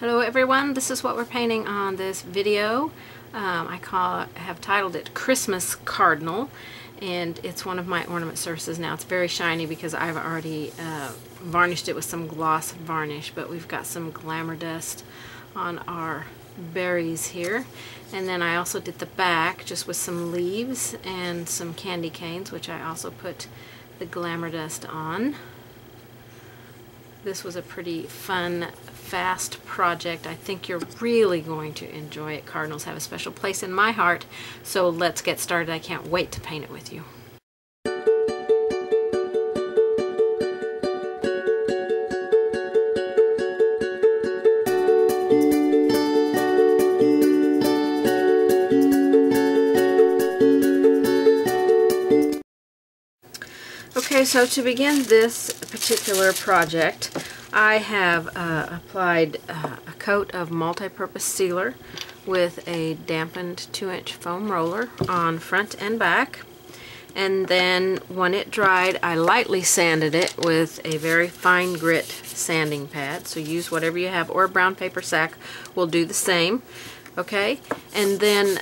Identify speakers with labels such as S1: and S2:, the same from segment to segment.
S1: Hello everyone, this is what we're painting on this video. I have titled it Christmas Cardinal, and it's one of my ornament surfaces. Now it's very shiny because I've already varnished it with some gloss varnish, but we've got some glamour dust on our berries here. And then I also did the back just with some leaves and some candy canes, which I also put the glamour dust on. This was a pretty fun, fast project. I think you're really going to enjoy it. Cardinals have a special place in my heart, so let's get started. I can't wait to paint it with you. Okay, so to begin this particular project, I have applied a coat of multi-purpose sealer with a dampened 2-inch foam roller on front and back. And then when it dried, I lightly sanded it with a very fine grit sanding pad. So use whatever you have, or a brown paper sack will do the same. Okay, and then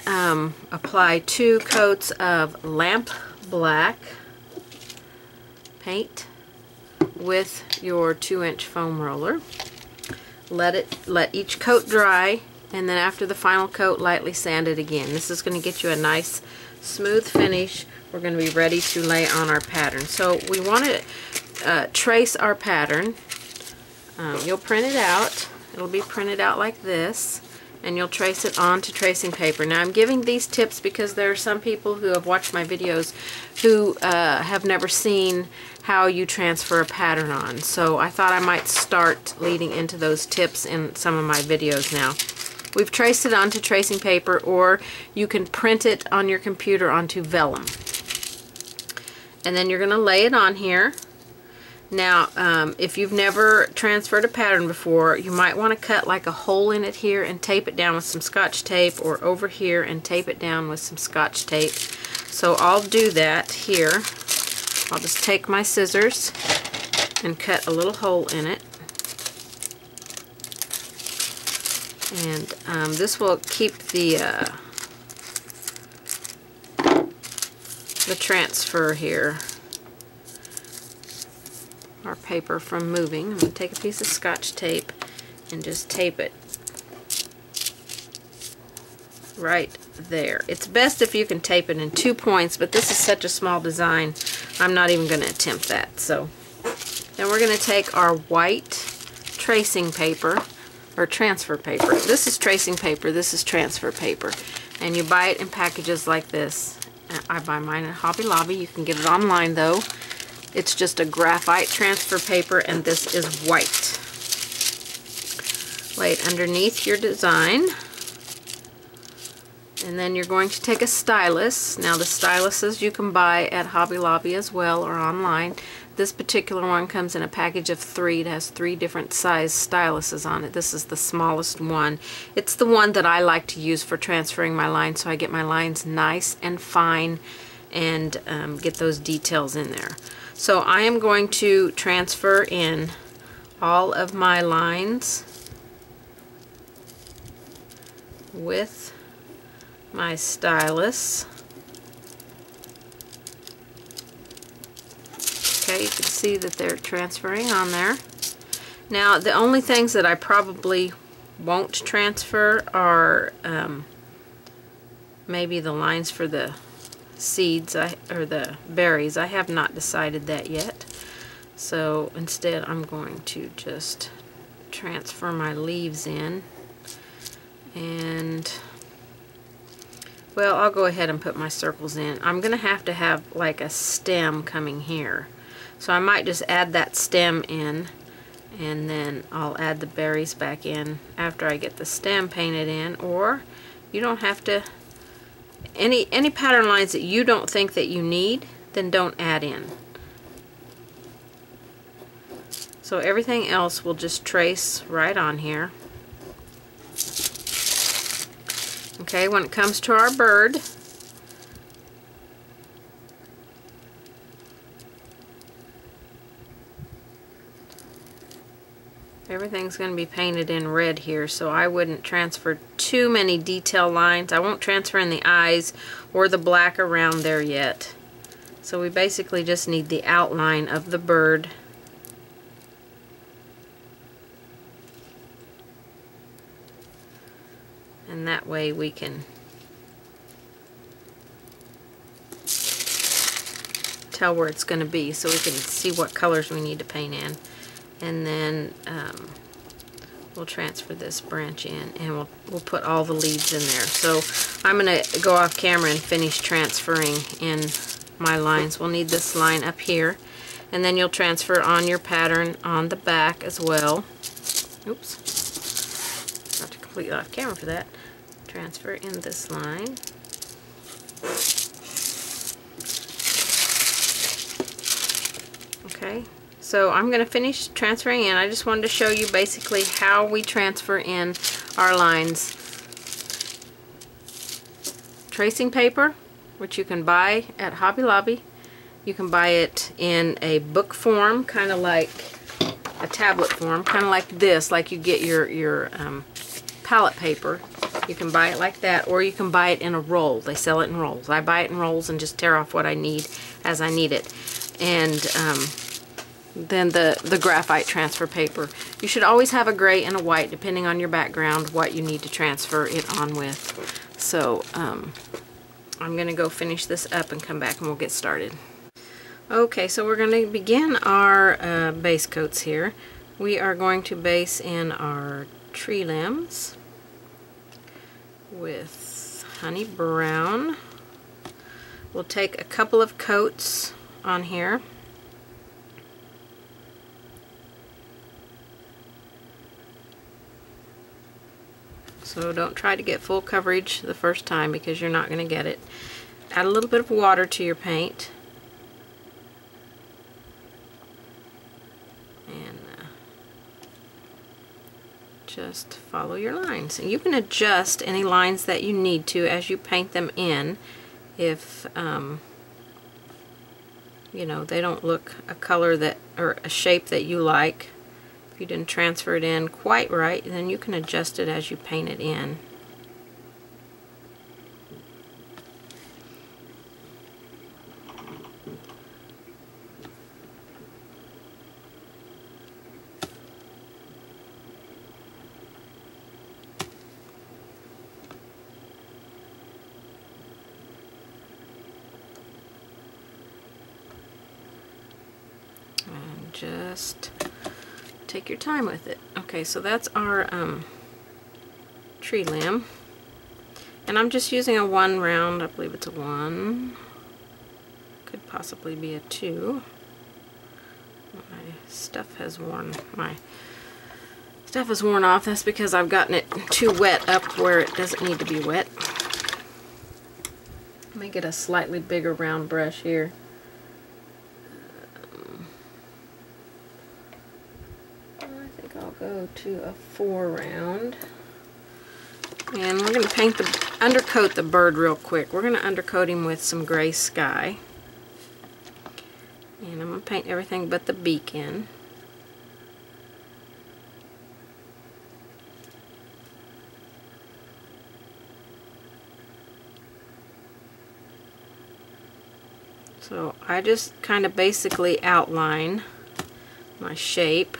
S1: apply 2 coats of lamp black paint with your 2-inch foam roller. Let each coat dry, and then after the final coat, lightly sand it again. This is going to get you a nice smooth finish. We're going to be ready to lay on our pattern. So we want to trace our pattern. You'll print it out. It'll be printed out like this, and you'll trace it onto tracing paper. Now I'm giving these tips because there are some people who have watched my videos who have never seen how you transfer a pattern on. So I thought I might start leading into those tips in some of my videos now. We've traced it onto tracing paper, or you can print it on your computer onto vellum. And then you're going to lay it on here. Now, if you've never transferred a pattern before, you might want to cut like a hole in it here and tape it down with some Scotch tape, or over here and tape it down with some Scotch tape. So I'll do that here. I'll just take my scissors and cut a little hole in it. And this will keep the transfer here, our paper, from moving. I'm going to take a piece of Scotch tape and just tape it right there. It's best if you can tape it in 2 points, but this is such a small design, I'm not even going to attempt that. So then we're going to take our white tracing paper, or transfer paper. This is tracing paper, this is transfer paper, and you buy it in packages like this. I buy mine at Hobby Lobby. You can get it online though. It's just a graphite transfer paper, and this is white. Lay it underneath your design, and then you're going to take a stylus. Now the styluses you can buy at Hobby Lobby as well, or online. This particular one comes in a package of 3. It has 3 different size styluses on it. This is the smallest one. It's the one that I like to use for transferring my lines, so I get my lines nice and fine and get those details in there. So I am going to transfer in all of my lines with my stylus. Okay, you can see that they're transferring on there. Now the only things that I probably won't transfer are maybe the lines for the seeds, or the berries. I have not decided that yet. So instead I'm going to just transfer my leaves in, and well, I'll go ahead and put my circles in. I'm going to have like a stem coming here. So I might just add that stem in, and then I'll add the berries back in after I get the stem painted in. Or you don't have to, any pattern lines that you don't think that you need, then don't add in. So everything else will just trace right on here. Okay, when it comes to our bird, Everything's going to be painted in red here, so I wouldn't transfer too many detail lines. I won't transfer in the eyes or the black around there yet. So we basically just need the outline of the bird. And that way we can tell where it's going to be, so we can see what colors we need to paint in. And then we'll transfer this branch in, and we'll put all the leaves in there. So I'm going to go off camera and finish transferring in my lines. We'll need this line up here, and then you'll transfer on your pattern on the back as well. Oops, got to completely off camera for that. Transfer in this line. Okay. So I'm going to finish transferring in. I just wanted to show you basically how we transfer in our lines. Tracing paper, which you can buy at Hobby Lobby. You can buy it in a book form, kind of like a tablet form, kind of like this, like you get your palette paper. You can buy it like that, or you can buy it in a roll. They sell it in rolls. I buy it in rolls and just tear off what I need as I need it. And then the graphite transfer paper. You should always have a gray and a white depending on your background, what you need to transfer it on with. So I'm going to go finish this up and come back and we'll get started. Okay, so we're going to begin our base coats here. We are going to base in our tree limbs with honey brown. We'll take a couple of coats on here. So don't try to get full coverage the first time because you're not going to get it. Add a little bit of water to your paint. And just follow your lines. And you can adjust any lines that you need to as you paint them in if you know, they don't look a color that, or a shape that you like. If you didn't transfer it in quite right, then you can adjust it as you paint it in. And just take your time with it. Okay, so that's our tree limb. And I'm just using a 1 round, I believe it's a 1. Could possibly be a 2. My stuff has worn off. That's because I've gotten it too wet up where it doesn't need to be wet. Let me get a slightly bigger round brush here. I'll go to a 4 round. And we're going to undercoat the bird real quick. We're going to undercoat him with some gray sky. And I'm going to paint everything but the beak in. So I just kind of basically outline my shape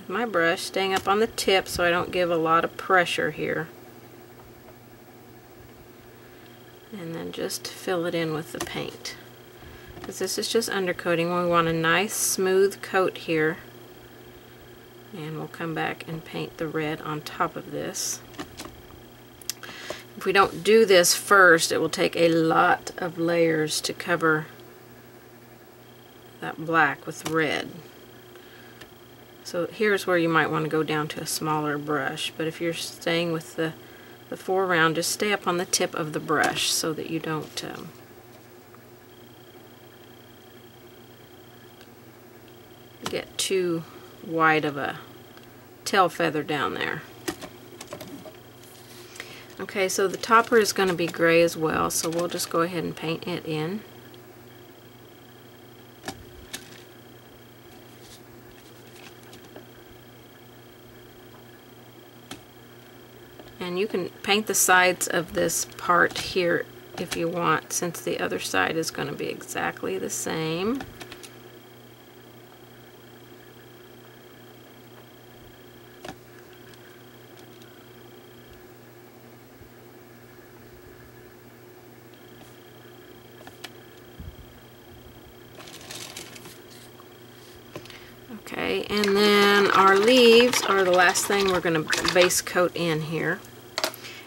S1: with my brush, staying up on the tip so I don't give a lot of pressure here. And then just fill it in with the paint. Because this is just undercoating. We want a nice smooth coat here. And we'll come back and paint the red on top of this. If we don't do this first, it will take a lot of layers to cover that black with red. So here's where you might want to go down to a smaller brush, but if you're staying with the 4 round, just stay up on the tip of the brush so that you don't get too wide of a tail feather down there. Okay, so the topper is going to be gray as well, so we'll just go ahead and paint it in. And you can paint the sides of this part here if you want, since the other side is going to be exactly the same. Okay, and then our leaves are the last thing we're going to base coat in here.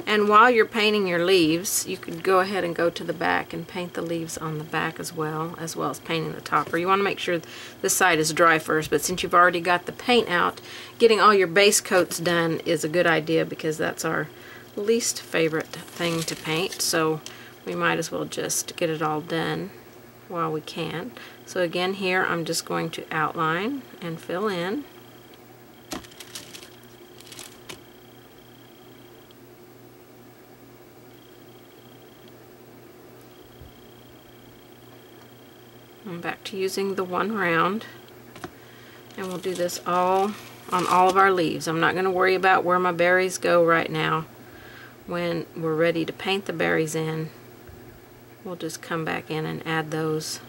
S1: And while you're painting your leaves, you could go ahead and go to the back and paint the leaves on the back as well as painting the top. Or you want to make sure this side is dry first, but since you've already got the paint out, getting all your base coats done is a good idea, because that's our least favorite thing to paint. So we might as well just get it all done while we can. So again, here I'm just going to outline and fill in. I'm back to using the one round, and we'll do this all on all of our leaves. I'm not going to worry about where my berries go right now. When we're ready to paint the berries in, we'll just come back in and add those.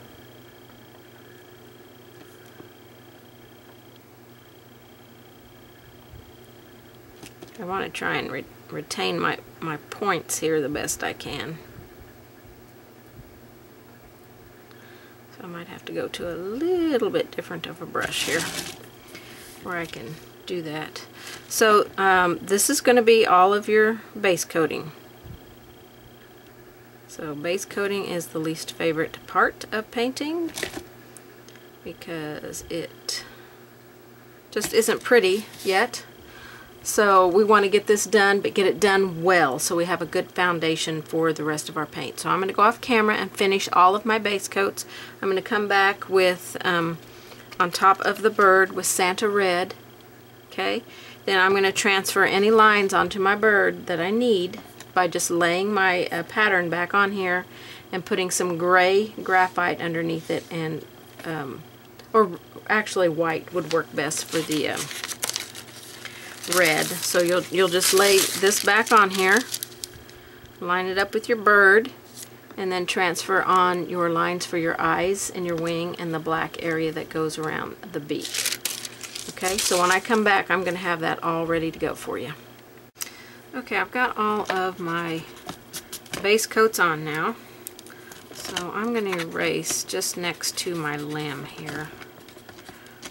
S1: I want to try and retain my points here the best I can. So I might have to go to a little bit different of a brush here where I can do that. So this is going to be all of your base coating. So base coating is the least favorite part of painting, because it just isn't pretty yet. So we want to get this done, but get it done well, so we have a good foundation for the rest of our paint. So I'm going to go off camera and finish all of my base coats. I'm going to come back with, on top of the bird, with Santa Red. Okay, then I'm going to transfer any lines onto my bird that I need by just laying my pattern back on here and putting some gray graphite underneath it, and or actually white would work best for the red. So you'll just lay this back on here, line it up with your bird, and then transfer on your lines for your eyes and your wing and the black area that goes around the beak. Okay, so when I come back, I'm going to have that all ready to go for you. Okay, I've got all of my base coats on now, so I'm going to erase just next to my limb here.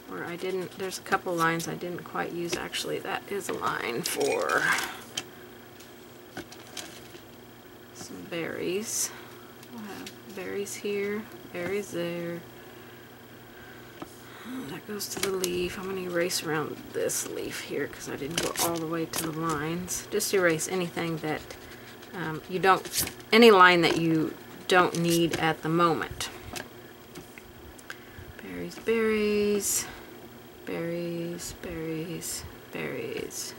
S1: Where I didn't, there's a couple lines I didn't quite use. Actually, that is a line for some berries. We'll have berries here, berries there. That goes to the leaf. I'm going to erase around this leaf here because I didn't go all the way to the lines. Just erase anything that you don't, any line that you don't need at the moment. Berries, berries. Berries, berries, berries,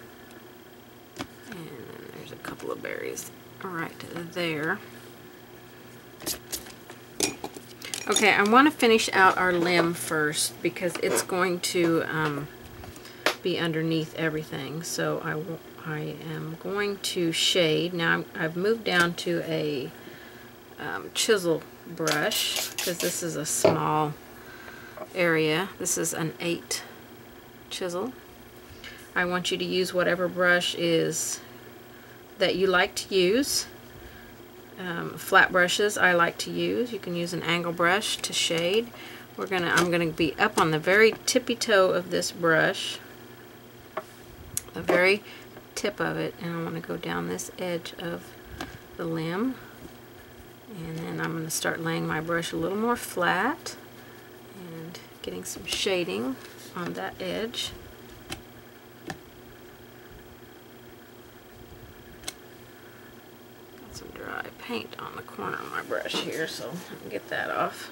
S1: and then there's a couple of berries right there. Okay, I want to finish out our limb first because it's going to be underneath everything. So I am going to shade. Now I've moved down to a chisel brush because this is a small area. This is an 8 chisel. I want you to use whatever brush is that you like to use. Flat brushes I like to use. You can use an angle brush to shade. I'm gonna be up on the very tippy toe of this brush, the very tip of it, and I want to go down this edge of the limb, and then I'm going to start laying my brush a little more flat and getting some shading on that edge. Got some dry paint on the corner of my brush here, so I can get that off.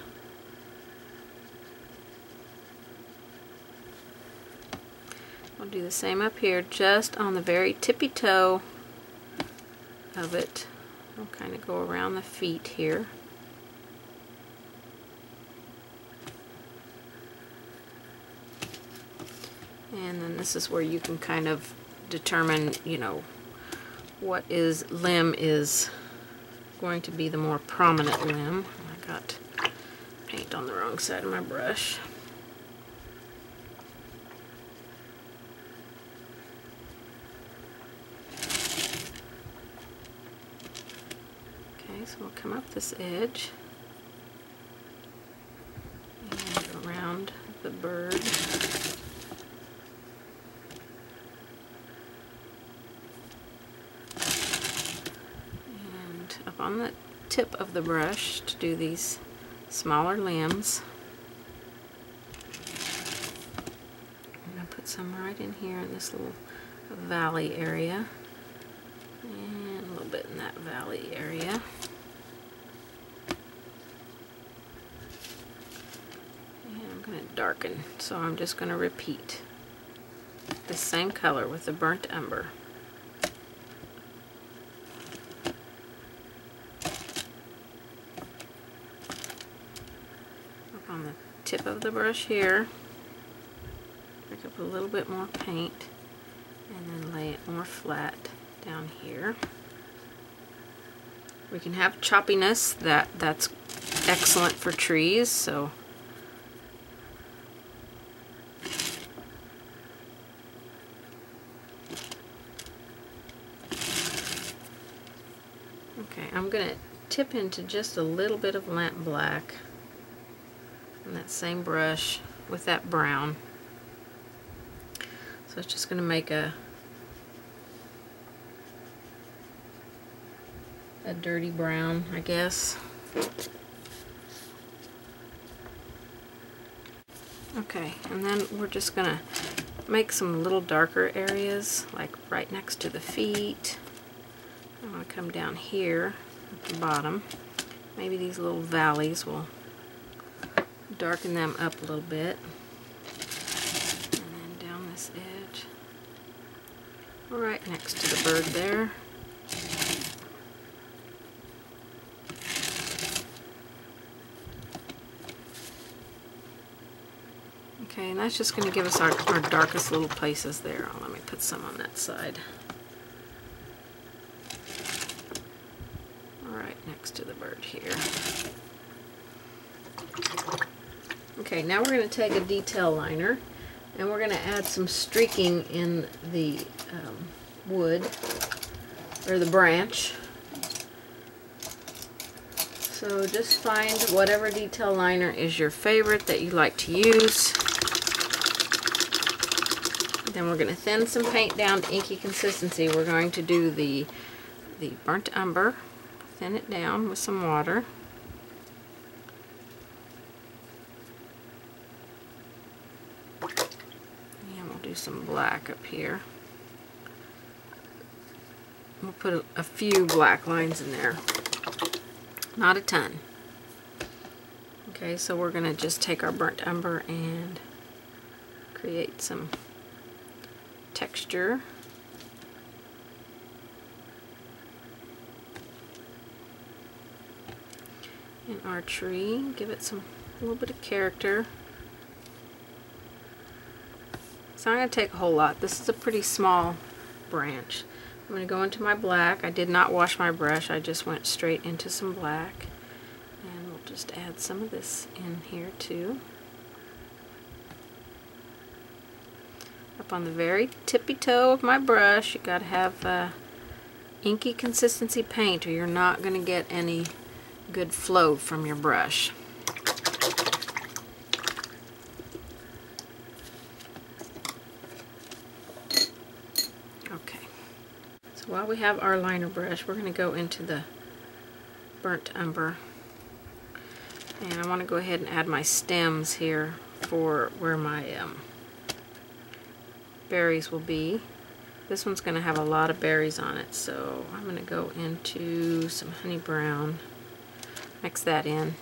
S1: I'll do the same up here, just on the very tippy toe of it. I'll kind of go around the feet here. And then this is where you can kind of determine, you know, what limb is going to be the more prominent limb. I got paint on the wrong side of my brush. Okay, so we'll come up this edge and around the bird. And up on the tip of the brush to do these smaller limbs. I'm going to put some right in here in this little valley area. And a little bit in that valley area. And I'm going to darken, so I'm just going to repeat the same color with the burnt umber. Up on the tip of the brush here, pick up a little bit more paint and then lay it more flat down here. We can have choppiness, that's excellent for trees, so okay, I'm going to tip into just a little bit of lamp black on that same brush with that brown. So it's just going to make a dirty brown, I guess. Okay, and then we're just going to make some little darker areas, like right next to the feet. I'm going to come down here at the bottom. Maybe these little valleys will darken them up a little bit. And then down this edge, right next to the bird there. Okay, and that's just going to give us our darkest little places there. Oh, let me put some on that side. Right next to the bird here. Okay, now we're going to take a detail liner and we're going to add some streaking in the wood, or the branch. So just find whatever detail liner is your favorite that you like to use. Then we're going to thin some paint down to inky consistency. We're going to do the burnt umber, thin it down with some water. And we'll do some black up here. We'll put a few black lines in there, not a ton. Okay, so we're going to just take our burnt umber and create some texture. In our tree, give it a little bit of character. So I'm going to take a whole lot. This is a pretty small branch. I'm going to go into my black. I did not wash my brush, I just went straight into some black. And we'll just add some of this in here too. Up on the very tippy toe of my brush, you got to have inky consistency paint or you're not going to get any good flow from your brush. Okay, so while we have our liner brush, we're going to go into the burnt umber, and I want to go ahead and add my stems here for where my berries will be. This one's going to have a lot of berries on it, so I'm going to go into some honey brown, mix that in.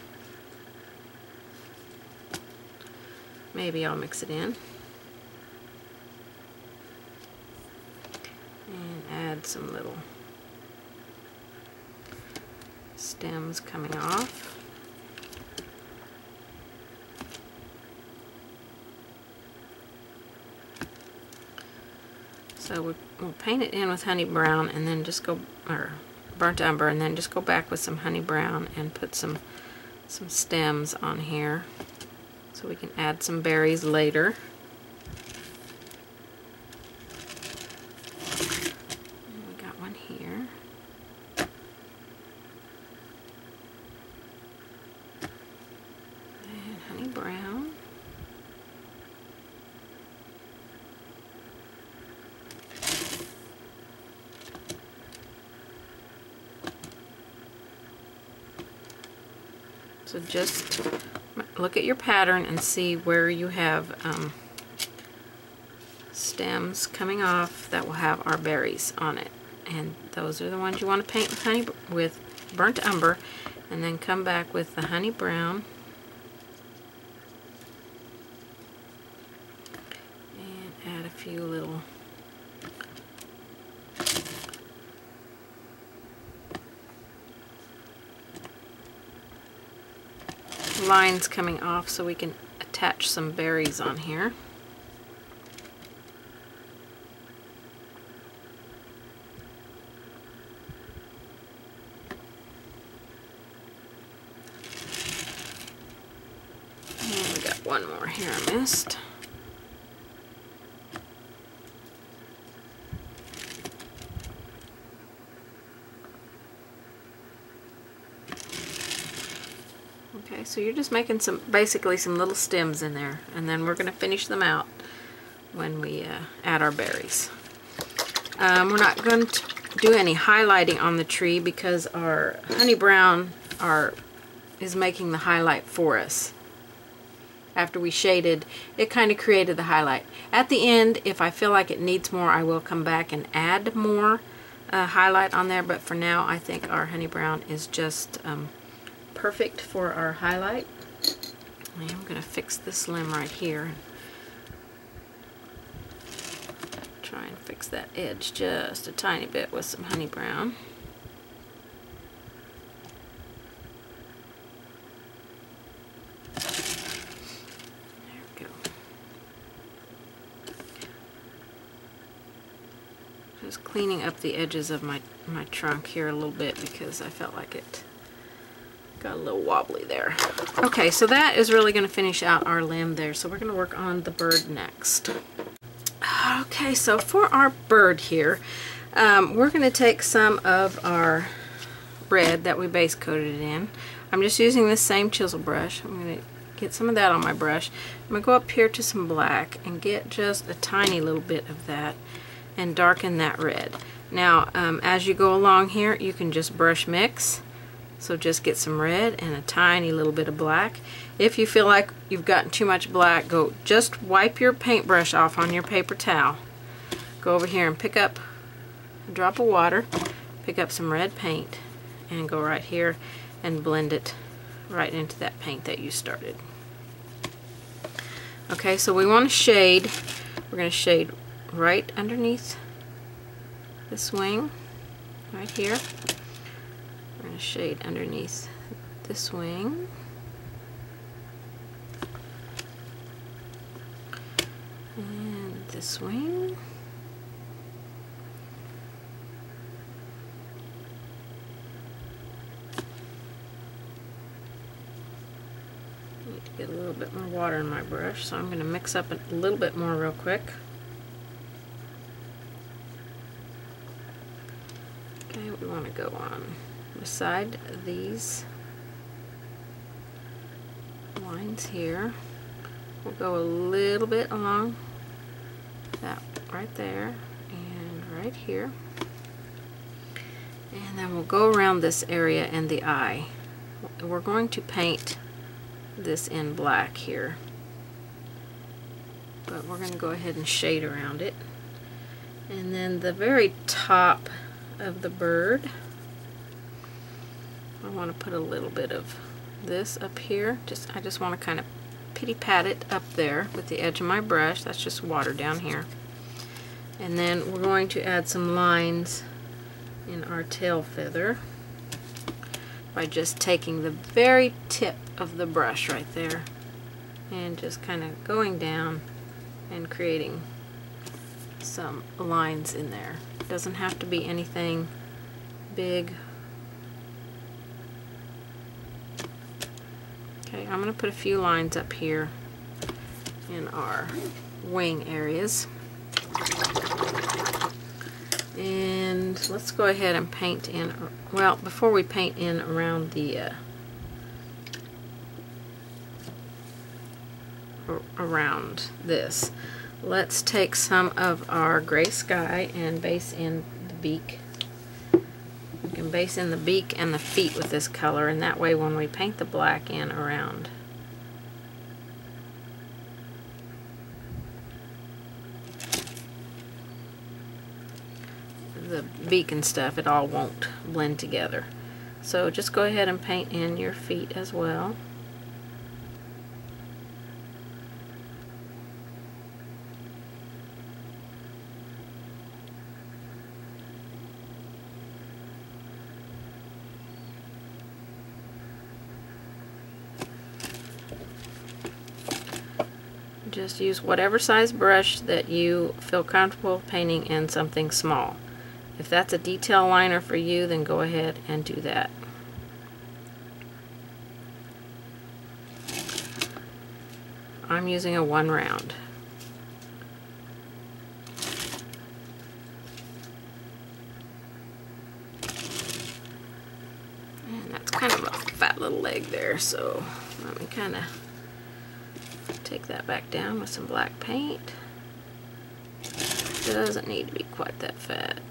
S1: Maybe I'll mix it in. And add some little stems coming off. So we'll paint it in with honey brown and then just go, or burnt umber, and then just go back with some honey brown and put some stems on here so we can add some berries later. And we got one here. And honey brown. So just look at your pattern and see where you have stems coming off that will have our berries on it. And those are the ones you want to paint with burnt umber, and then come back with the honey brown and add a few little lines coming off so we can attach some berries on here. And we got one more here I missed. Okay, so you're just making basically some little stems in there, and then we're going to finish them out when we add our berries. We're not going to do any highlighting on the tree because our honey brown is making the highlight for us. After we shaded, it kind of created the highlight. At the end, if I feel like it needs more, I will come back and add more highlight on there, but for now I think our honey brown is just perfect for our highlight. I'm going to fix this limb right here. Try and fix that edge just a tiny bit with some honey brown. There we go. Just cleaning up the edges of my trunk here a little bit because I felt like it got a little wobbly there. Okay, so that is really going to finish out our limb there. So we're going to work on the bird next. Okay, so for our bird here, we're going to take some of our red that we base coated it in. I'm just using this same chisel brush. I'm going to get some of that on my brush. I'm going to go up here to some black and get just a tiny little bit of that and darken that red. Now, as you go along here, you can just brush mix. So just get some red and a tiny little bit of black. If you feel like you've gotten too much black, just wipe your paintbrush off on your paper towel. Go over here and pick up a drop of water, pick up some red paint, and go right here and blend it right into that paint that you started. Okay, so we want to shade. We're going to shade right underneath this wing, right here. We're going to shade underneath this wing. And this wing. I need to get a little bit more water in my brush, so I'm going to mix up a little bit more real quick. Okay, we want to go on beside these lines here. We'll go a little bit along that right there and right here, and then we'll go around this area and the eye. We're going to paint this in black here, but we're going to go ahead and shade around it. And then the very top of the bird, I want to put a little bit of this up here. I just want to kind of pity pat it up there with the edge of my brush. That's just water down here. And then we're going to add some lines in our tail feather by just taking the very tip of the brush right there and just kind of going down and creating some lines in there. It doesn't have to be anything big. Okay, I'm going to put a few lines up here in our wing areas. And let's go ahead and paint in, well, before we paint in around the around this, let's take some of our gray sky and base in the beak. You can base in the beak and the feet with this color, and that way when we paint the black in around, the beak and stuff, it all won't blend together. So just go ahead and paint in your feet as well. Just use whatever size brush that you feel comfortable painting in something small. If that's a detail liner for you, then go ahead and do that. I'm using a 1 round. And that's kind of a fat little leg there, so let me kind of take that back down with some black paint. Doesn't need to be quite that fat.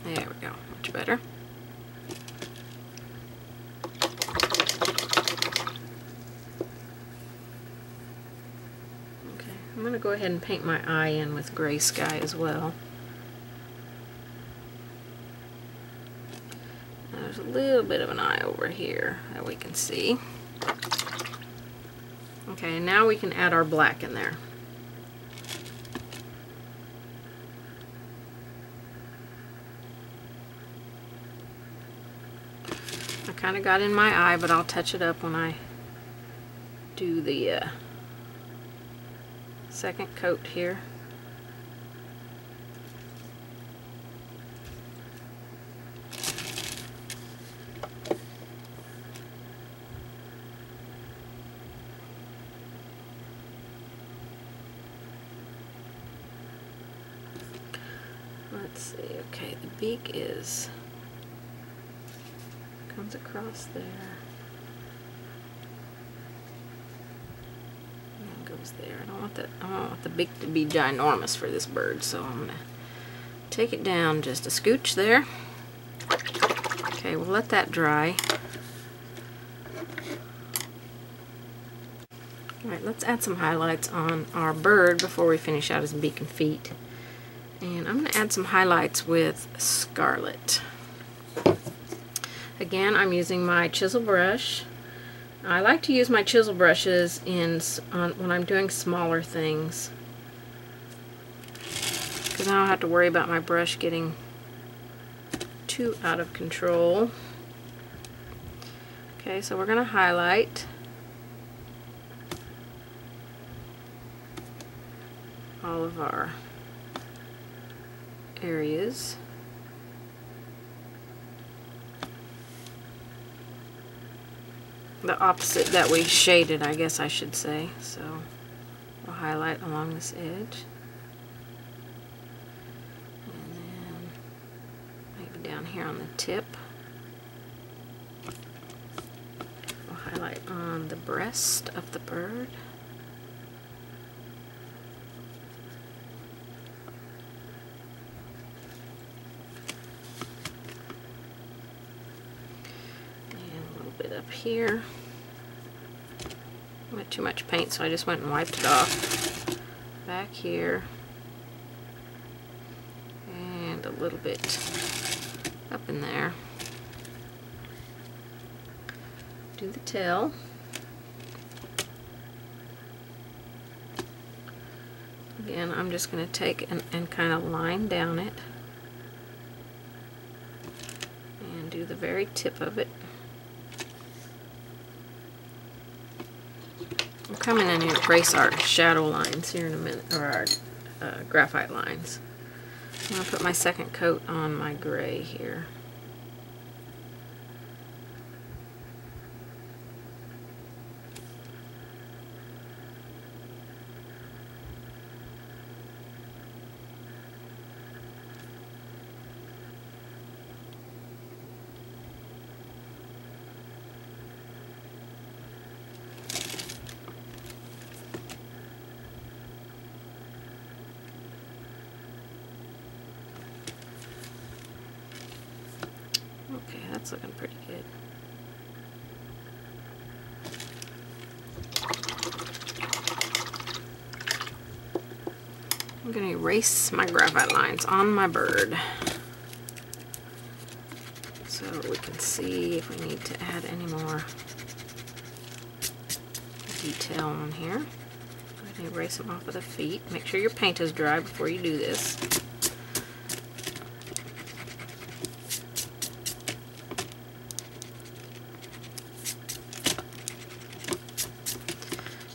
S1: There we go, much better. Okay, I'm going to go ahead and paint my eye in with gray sky as well. Now, there's a little bit of an eye over here that we can see. Okay, and now we can add our black in there. I kind of got in my eye, but I'll touch it up when I do the second coat here. Let's see, okay, the beak comes across there and goes there. I don't want the beak to be ginormous for this bird, so I'm gonna take it down just a scooch there. Okay, we'll let that dry. Alright, let's add some highlights on our bird before we finish out his beak and feet. And I'm going to add some highlights with Scarlet. Again, I'm using my chisel brush. I like to use my chisel brushes when I'm doing smaller things, because I don't have to worry about my brush getting too out of control. Okay, so we're going to highlight all of our areas. The opposite that we shaded, I guess I should say. So we'll highlight along this edge. And then maybe down here on the tip. We'll highlight on the breast of the bird. Up here. I had too much paint, so I just went and wiped it off. Back here. And a little bit up in there. Do the tail. Again, I'm just going to take and kind of line down it. And do the very tip of it. I'm coming in here to trace our shadow lines here in a minute, or our graphite lines. I'm going to put my second coat on my gray here. Okay, that's looking pretty good. I'm going to erase my graphite lines on my bird so we can see if we need to add any more detail on here. Go ahead and erase them off of the feet. Make sure your paint is dry before you do this.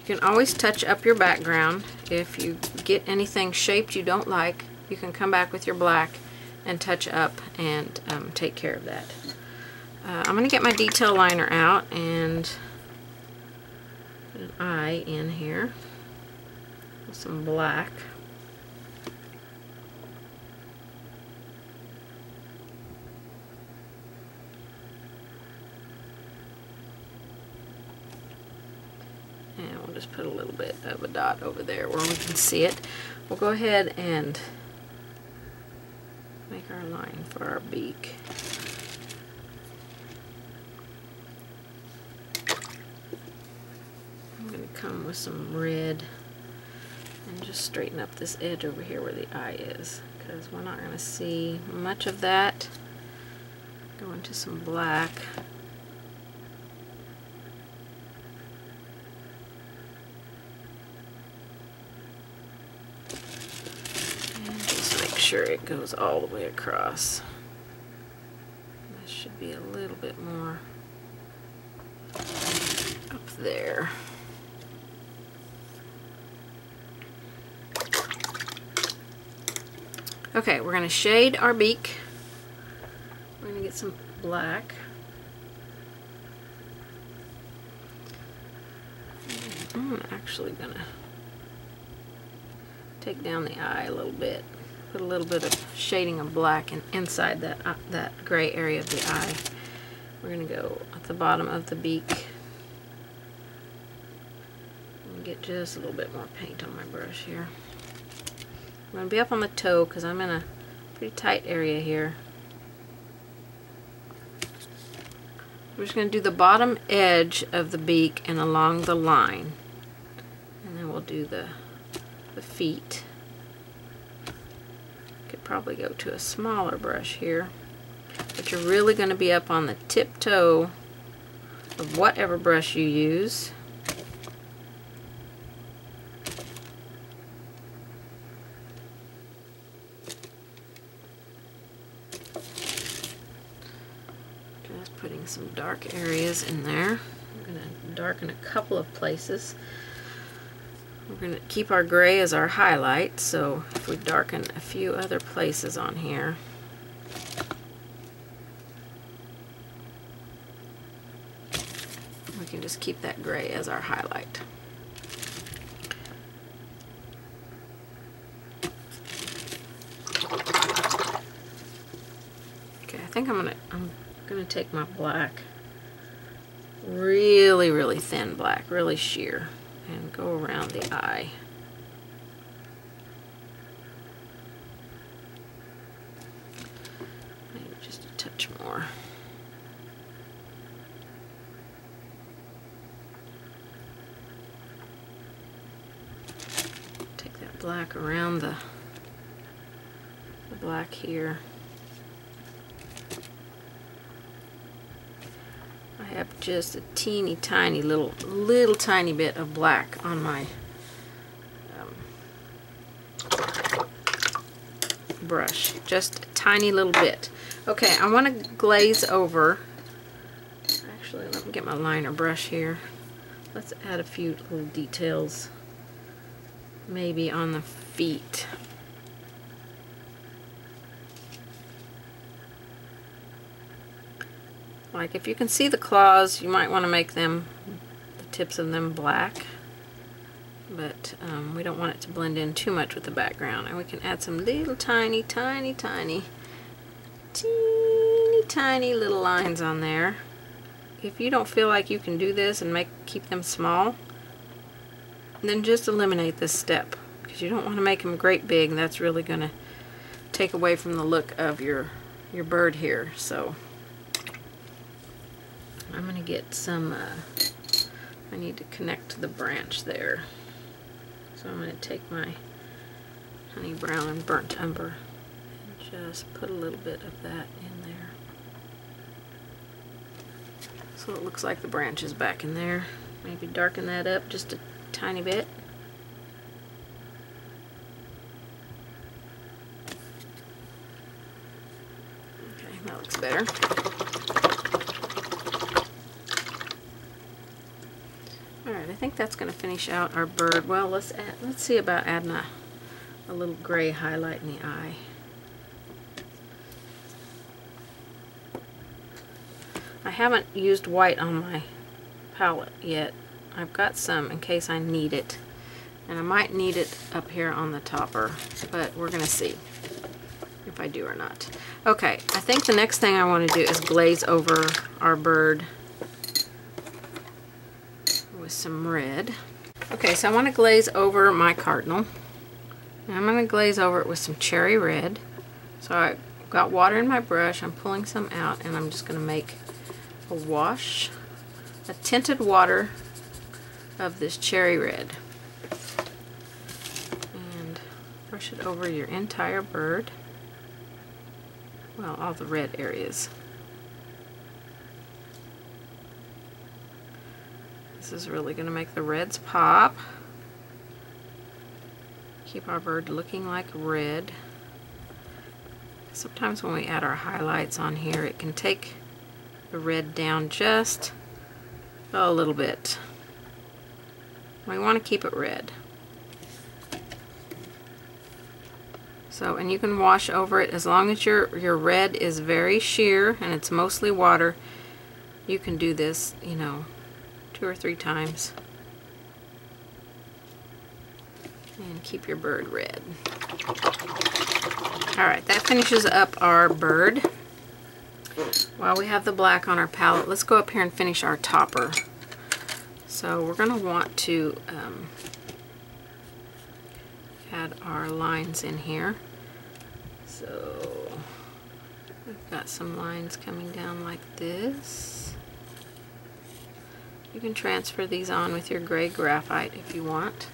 S1: You can always touch up your background. If you get anything shaped you don't like, you can come back with your black and touch up and take care of that. I'm going to get my detail liner out and put an eye in here with some black. And we'll just put a little bit of a dot over there where we can see it. We'll go ahead and make our line for our beak. I'm going to come with some red and just straighten up this edge over here where the eye is, because we're not going to see much of that. Go into some black. Sure it goes all the way across. This should be a little bit more up there. Okay, we're going to shade our beak. We're going to get some black. I'm actually going to take down the eye a little bit. Put a little bit of shading of black inside that gray area of the eye. We're going to go at the bottom of the beak and get just a little bit more paint on my brush here. I'm going to be up on the toe because I'm in a pretty tight area here. We're just going to do the bottom edge of the beak and along the line. And then we'll do the feet. Probably go to a smaller brush here, but you're really going to be up on the tip toe of whatever brush you use. Just putting some dark areas in there. I'm going to darken a couple of places. We're going to keep our gray as our highlight, so if we darken a few other places on here, we can just keep that gray as our highlight. Okay, I think I'm gonna take my black, really thin black, really sheer, and go around the eye. Maybe just a touch more. Take that black around the black here. I have just a teeny tiny little tiny bit of black on my brush, just a tiny little bit. Okay, I want to glaze over. Actually, let me get my liner brush here. Let's add a few little details, maybe on the feet. Like if you can see the claws, you might want to make them, the tips of them black. But we don't want it to blend in too much with the background. And we can add some little teeny little lines on there. If you don't feel like you can do this and keep them small, then just eliminate this step, because you don't want to make them great big. That's really going to take away from the look of your bird here. So I'm going to get some, I need to connect to the branch there. So I'm going to take my honey brown and burnt umber and just put a little bit of that in there. So it looks like the branch is back in there. Maybe darken that up just a tiny bit. Okay, that looks better. Alright, I think that's going to finish out our bird. Well, let's see about adding a little gray highlight in the eye. I haven't used white on my palette yet. I've got some in case I need it. And I might need it up here on the topper, but we're going to see if I do or not. Okay, I think the next thing I want to do is glaze over our bird with some red. Okay, so I want to glaze over my Cardinal. And I'm going to glaze over it with some cherry red. So I've got water in my brush. I'm pulling some out, and I'm just going to make a wash, a tinted water of this cherry red. And brush it over your entire bird. Well, all the red areas. This is really going to make the reds pop. Keep our bird looking like red. Sometimes when we add our highlights on here, it can take the red down just a little bit. We want to keep it red. So, and you can wash over it as long as your red is very sheer and it's mostly water. You can do this, you know, 2 or 3 times and keep your bird red. Alright, that finishes up our bird. While we have the black on our palette, let's go up here and finish our topper. So we're going to want to add our lines in here. So we've got some lines coming down like this. You can transfer these on with your gray graphite if you want.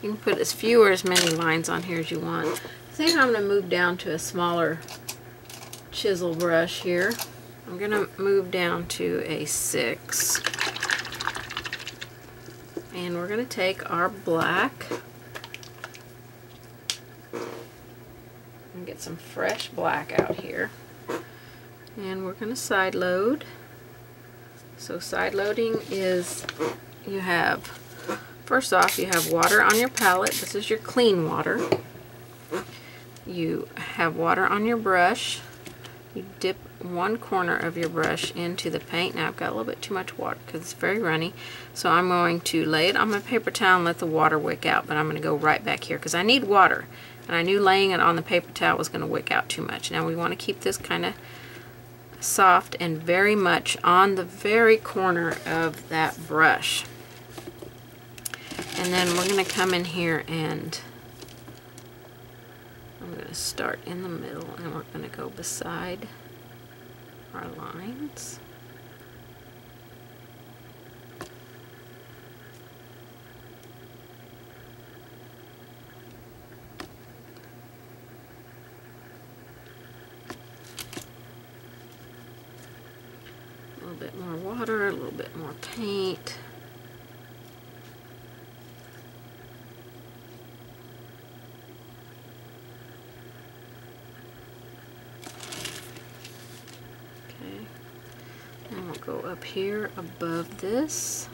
S1: You can put as few or as many lines on here as you want. I think I'm going to move down to a smaller chisel brush here. I'm going to move down to a 6. And we're going to take our black and get some fresh black out here. And we're going to side load. So side loading is, you have, first off, you have water on your palette. This is your clean water. You have water on your brush. You dip one corner of your brush into the paint. Now I've got a little bit too much water because it's very runny. So I'm going to lay it on my paper towel and let the water wick out. But I'm going to go right back here because I need water. And I knew laying it on the paper towel was going to wick out too much. Now we want to keep this kind of soft and very much on the very corner of that brush. And then we're going to come in here and I'm going to start in the middle and we're going to go beside our lines. A little bit more water, a little bit more paint. Go up here above this.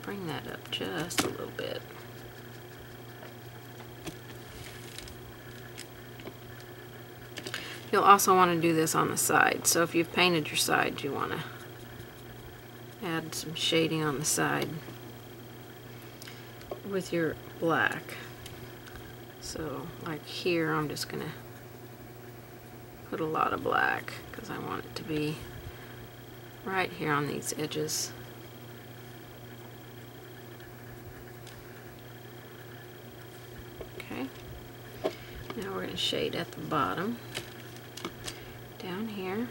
S1: bring that up just a little bit. You'll also want to do this on the side. So if you've painted your side, you want to add some shading on the side with your black. So like here, I'm just going to put a lot of black because I want it to be right here on these edges. Okay. Now we're going to shade at the bottom. Down here.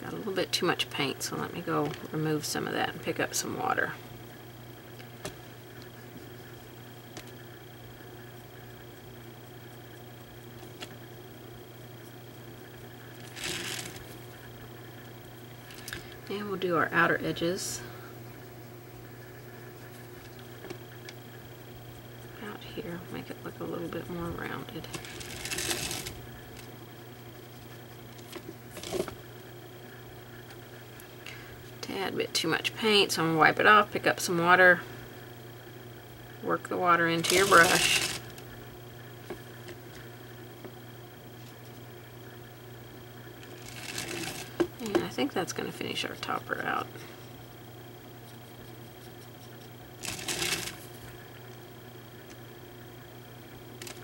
S1: Got a little bit too much paint, so let me go remove some of that and pick up some water. And we'll do our outer edges. Out here, make it look a little bit more rounded. Tad bit too much paint, so I'm going to wipe it off, pick up some water, work the water into your brush. And I think that's going to finish our topper out.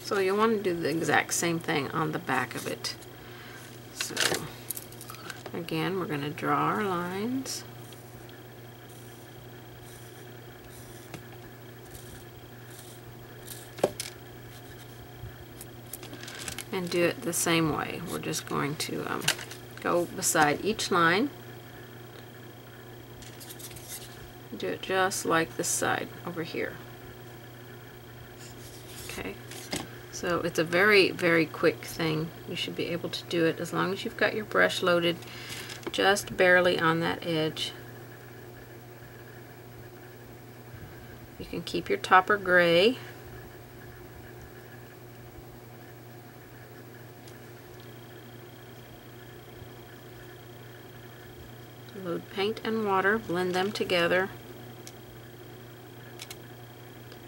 S1: So you'll want to do the exact same thing on the back of it. So again, we're going to draw our lines. And do it the same way. We're just going to go beside each line. Do it just like this side over here. Okay. So it's a very, very quick thing. You should be able to do it as long as you've got your brush loaded just barely on that edge. You can keep your topper gray. Load paint and water, blend them together.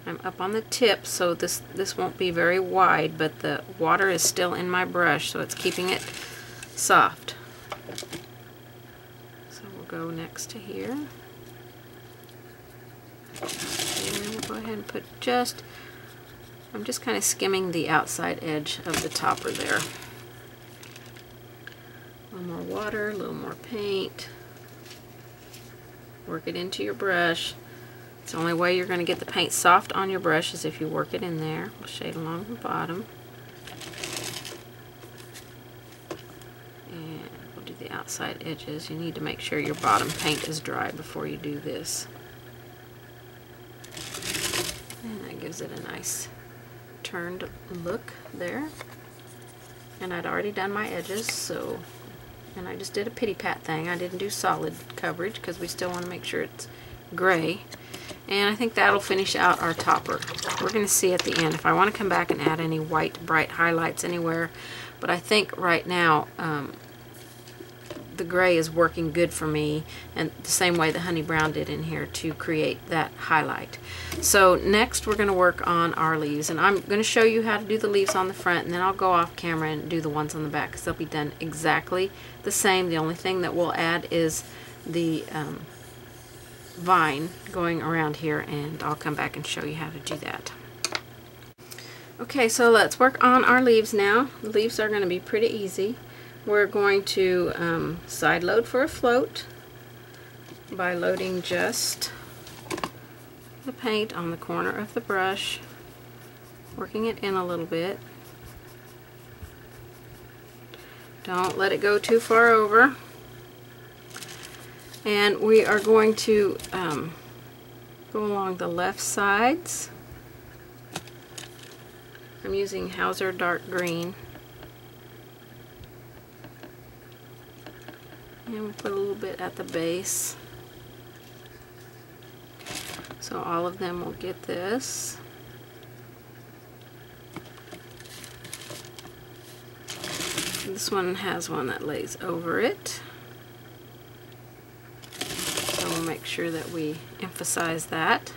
S1: I'm up on the tip, so this won't be very wide, but the water is still in my brush, so it's keeping it soft. So we'll go next to here. And we'll go ahead and put I'm just kind of skimming the outside edge of the topper there. A little more water, a little more paint. Work it into your brush. It's the only way you're going to get the paint soft on your brush is if you work it in there. We'll shade along the bottom. And we'll do the outside edges. You need to make sure your bottom paint is dry before you do this. And that gives it a nice turned look there. And I'd already done my edges, so, and I just did a pity pat thing. I didn't do solid coverage because we still want to make sure it's gray. And I think that'll finish out our topper. We're going to see at the end if I want to come back and add any white bright highlights anywhere, but I think right now the gray is working good for me, and the same way the honey brown did in here to create that highlight. So next we're going to work on our leaves, and I'm going to show you how to do the leaves on the front, and then I'll go off camera and do the ones on the back because they'll be done exactly the same. The only thing that we'll add is the vine going around here, and I'll come back and show you how to do that. Okay, so let's work on our leaves now. The leaves are going to be pretty easy. We're going to side load for a float by loading just the paint on the corner of the brush, working it in a little bit. Don't let it go too far over. And we are going to go along the left sides. I'm using Hauser Dark Green. And we'll put a little bit at the base. So all of them will get this. This one has one that lays over it. So we'll make sure that we emphasize that.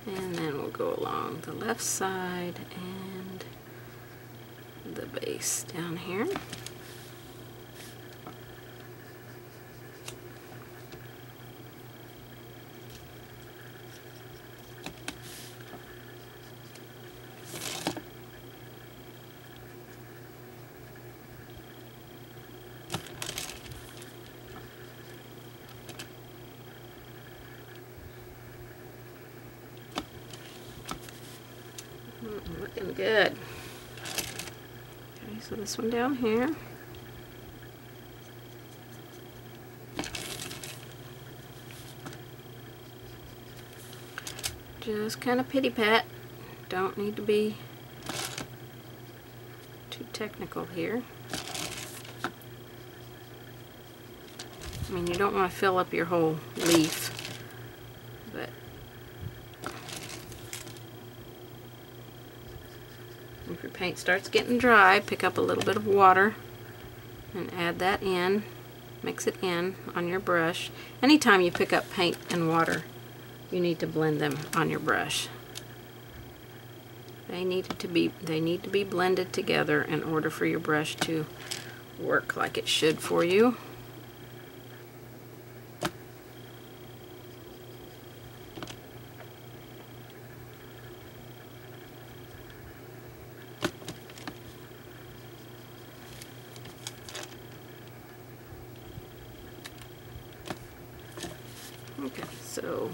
S1: And then we'll go along the left side and the base down here. Looking good. Okay, so this one down here. Just kind of pity pat. Don't need to be too technical here. I mean, you don't want to fill up your whole leaf, but if your paint starts getting dry, pick up a little bit of water and add that in. Mix it in on your brush. Anytime you pick up paint and water, you need to blend them on your brush. They need to be blended together in order for your brush to work like it should for you. Okay, so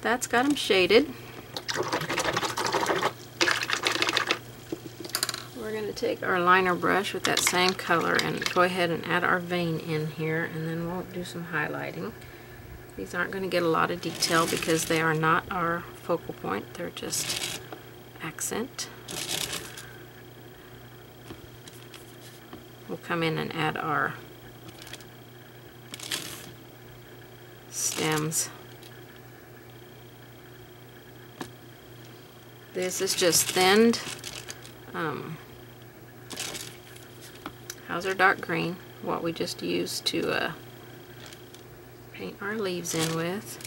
S1: that's got them shaded. We're going to take our liner brush with that same color and go ahead and add our vein in here, and then we'll do some highlighting. These aren't going to get a lot of detail because they are not our focal point, they're just accent. We'll come in and add our stems. This is just thinned how's our dark green, what we just used to paint our leaves in with.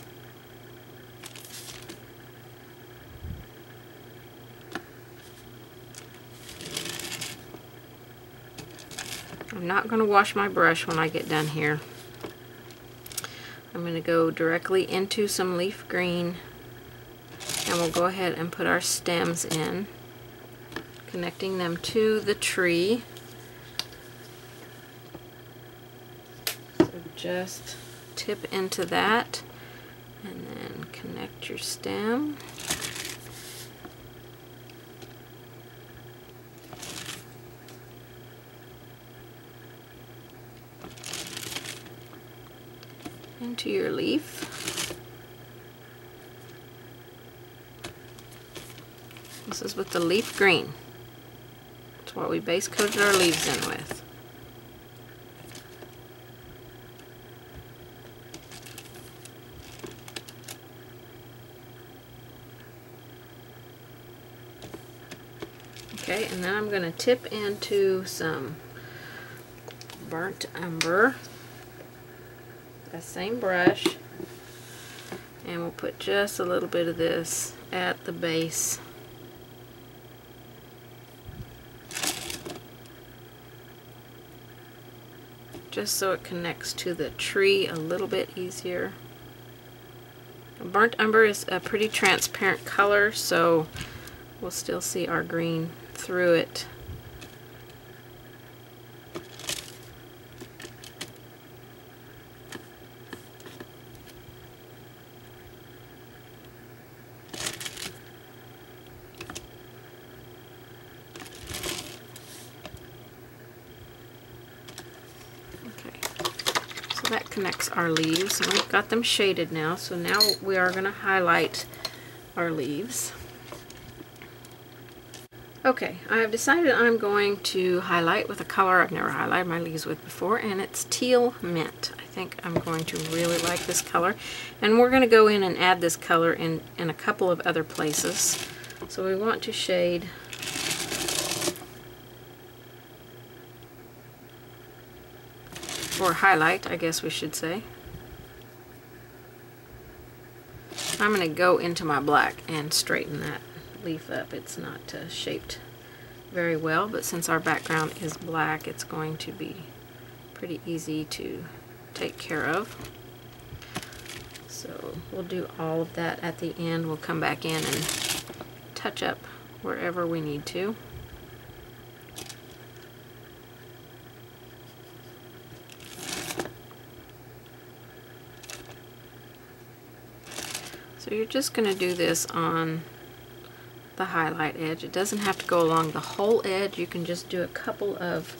S1: I'm not going to wash my brush when I get done here. I'm going to go directly into some leaf green, and we'll go ahead and put our stems in, connecting them to the tree. So just tip into that and then connect your stem. Into your leaf. This is with the leaf green. That's what we base coated our leaves in with. Okay, and then I'm going to tip into some burnt umber. That same brush, and we'll put just a little bit of this at the base. Just so it connects to the tree a little bit easier. Burnt umber is a pretty transparent color, so we'll still see our green through it. That connects our leaves, and we've got them shaded now, so now we are going to highlight our leaves. Okay, I have decided I'm going to highlight with a color I've never highlighted my leaves with before, and it's teal mint. I think I'm going to really like this color, and we're going to go in and add this color in a couple of other places. So we want to shade or highlight, I guess we should say. I'm going to go into my black and straighten that leaf up. It's not shaped very well, but since our background is black, it's going to be pretty easy to take care of. So we'll do all of that at the end. We'll come back in and touch up wherever we need to. So you're just going to do this on the highlight edge. It doesn't have to go along the whole edge. You can just do a couple of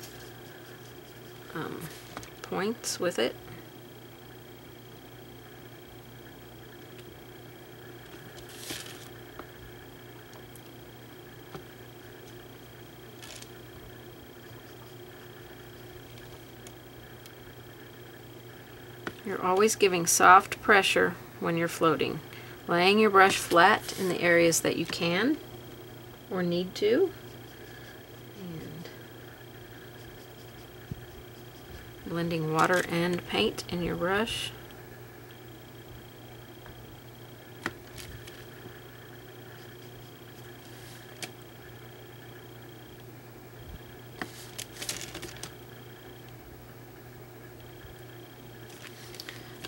S1: points with it. You're always giving soft pressure when you're floating. Laying your brush flat in the areas that you can or need to, and blending water and paint in your brush.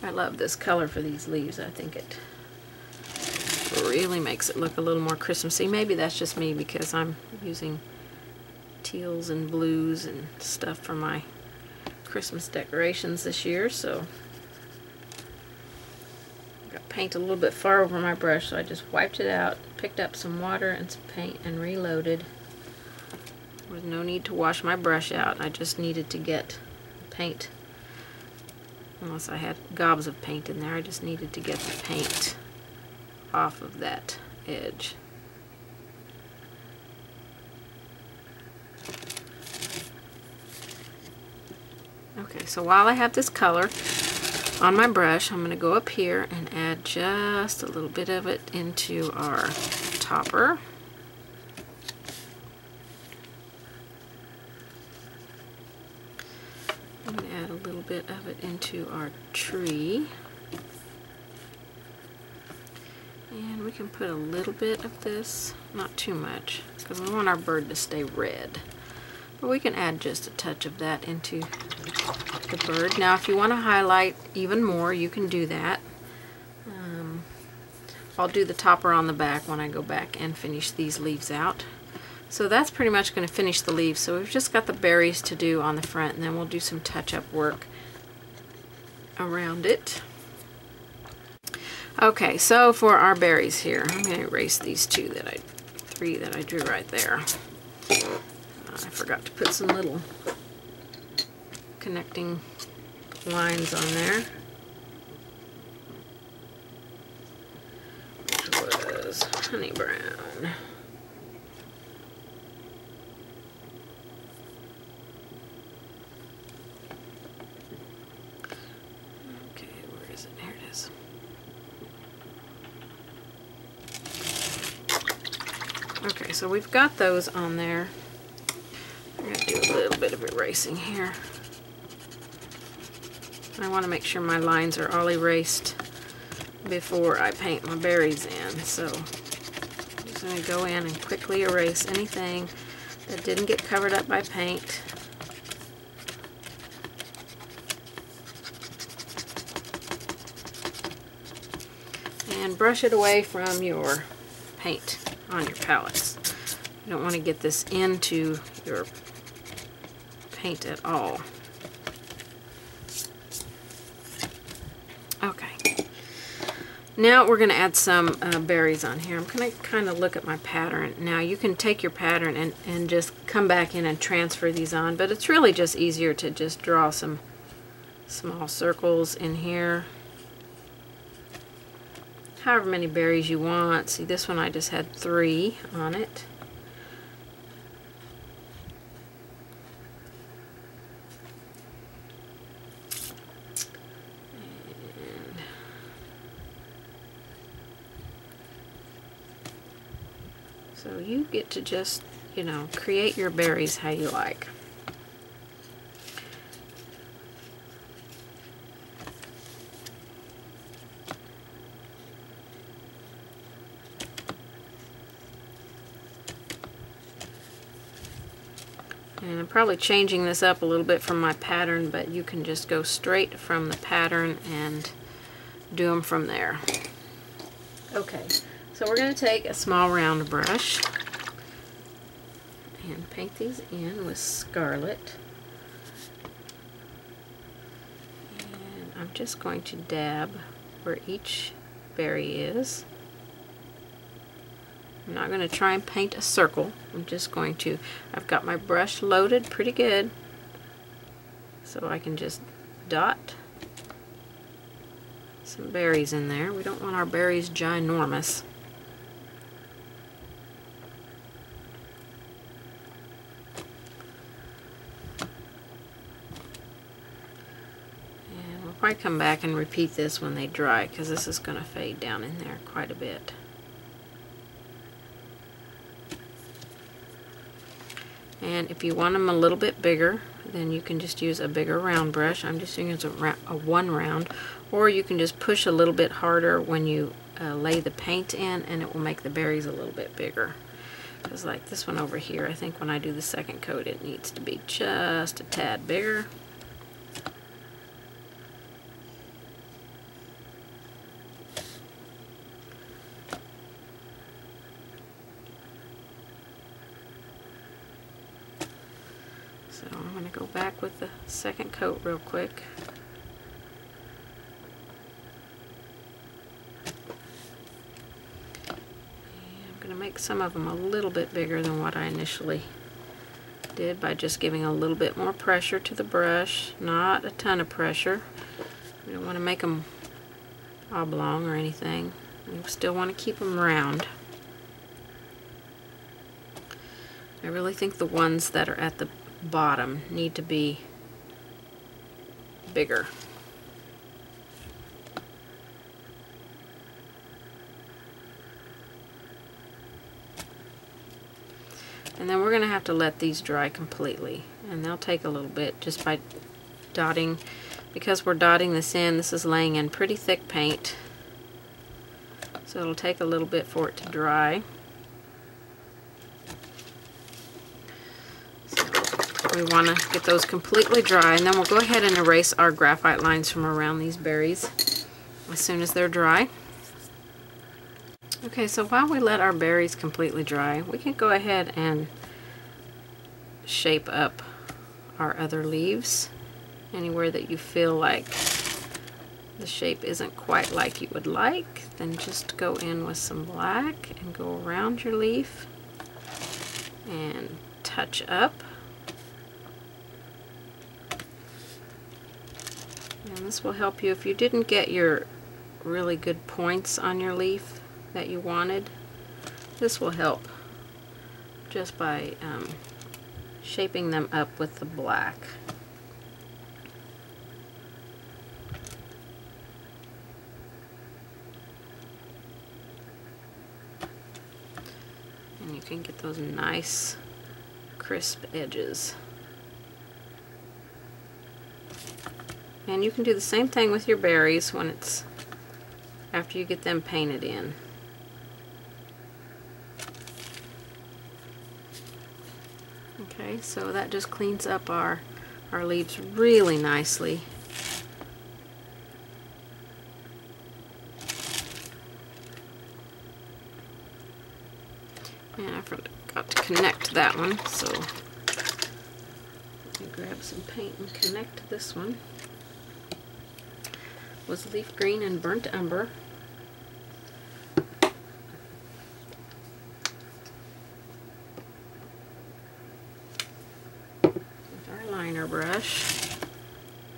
S1: I love this color for these leaves. I think it really makes it look a little more Christmassy. Maybe that's just me because I'm using teals and blues and stuff for my Christmas decorations this year, so I got paint a little bit far over my brush, so I just wiped it out, picked up some water and some paint and reloaded. There was no need to wash my brush out. I just needed to get paint, unless I had gobs of paint in there. I just needed to get the paint off of that edge. Okay, so while I have this color on my brush, I'm going to go up here and add just a little bit of it into our topper. I'm going to add a little bit of it into our tree. And we can put a little bit of this, not too much, because we want our bird to stay red. But we can add just a touch of that into the bird. Now if you want to highlight even more, you can do that. I'll do the topper on the back when I go back and finish these leaves out. So that's pretty much going to finish the leaves. So we've just got the berries to do on the front, and then we'll do some touch-up work around it. Okay, so for our berries here, I'm going to erase these three that I drew right there. I forgot to put some little connecting lines on there. Which was honey brown. Okay, where is it? Here it is. Okay, so we've got those on there. I'm going to do a little bit of erasing here. I want to make sure my lines are all erased before I paint my berries in. So I'm just going to go in and quickly erase anything that didn't get covered up by paint. And brush it away from your paint on your palettes. You don't want to get this into your paint at all. Okay. Now we're going to add some berries on here. I'm going to kind of look at my pattern. Now you can take your pattern and just come back in and transfer these on, but it's really just easier to just draw some small circles in here. However many berries you want. See, this one I just had 3 on it. And so you get to just, you know, create your berries how you like. probably changing this up a little bit from my pattern, but you can just go straight from the pattern and do them from there. Okay, so we're going to take a small round brush and paint these in with scarlet. And I'm just going to dab where each berry is. I'm not going to try and paint a circle. I'm just going to, I've got my brush loaded pretty good, so I can just dot some berries in there. We don't want our berries ginormous. And we'll probably come back and repeat this when they dry, because this is going to fade down in there quite a bit. And if you want them a little bit bigger, then you can just use a bigger round brush. I'm just using a one round, or you can just push a little bit harder when you lay the paint in, and it will make the berries a little bit bigger. Because like this one over here, I think when I do the second coat it needs to be just a tad bigger. So I'm going to go back with the second coat real quick. And I'm going to make some of them a little bit bigger than what I initially did by just giving a little bit more pressure to the brush, not a ton of pressure. We don't want to make them oblong or anything. We still want to keep them round. I really think the ones that are at the bottom need to be bigger. And then we're going to have to let these dry completely, and they'll take a little bit just by dotting. Because we're dotting this in, this is laying in pretty thick paint, so it'll take a little bit for it to dry. We want to get those completely dry, and then we'll go ahead and erase our graphite lines from around these berries as soon as they're dry. Okay, so while we let our berries completely dry, we can go ahead and shape up our other leaves. Anywhere that you feel like the shape isn't quite like you would like, then just go in with some black and go around your leaf and touch up. And this will help you if you didn't get your really good points on your leaf that you wanted. This will help just by shaping them up with the black. And you can get those nice crisp edges. And you can do the same thing with your berries when it's after you get them painted in. Okay, so that just cleans up our leaves really nicely. And I forgot to connect that one, so let me grab some paint and connect this one. Was leaf green and burnt umber. With our liner brush.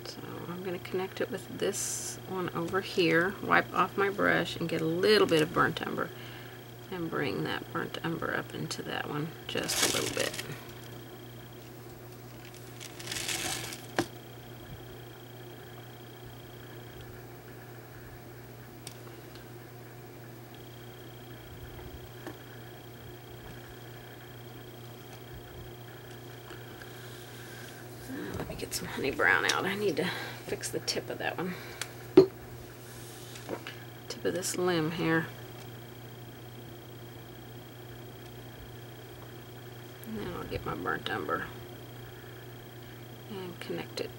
S1: So I'm going to connect it with this one over here, wipe off my brush and get a little bit of burnt umber and bring that burnt umber up into that one just a little bit. Let me get some honey brown out. I need to fix the tip of that one. Tip of this limb here. And then I'll get my burnt umber. and connect it.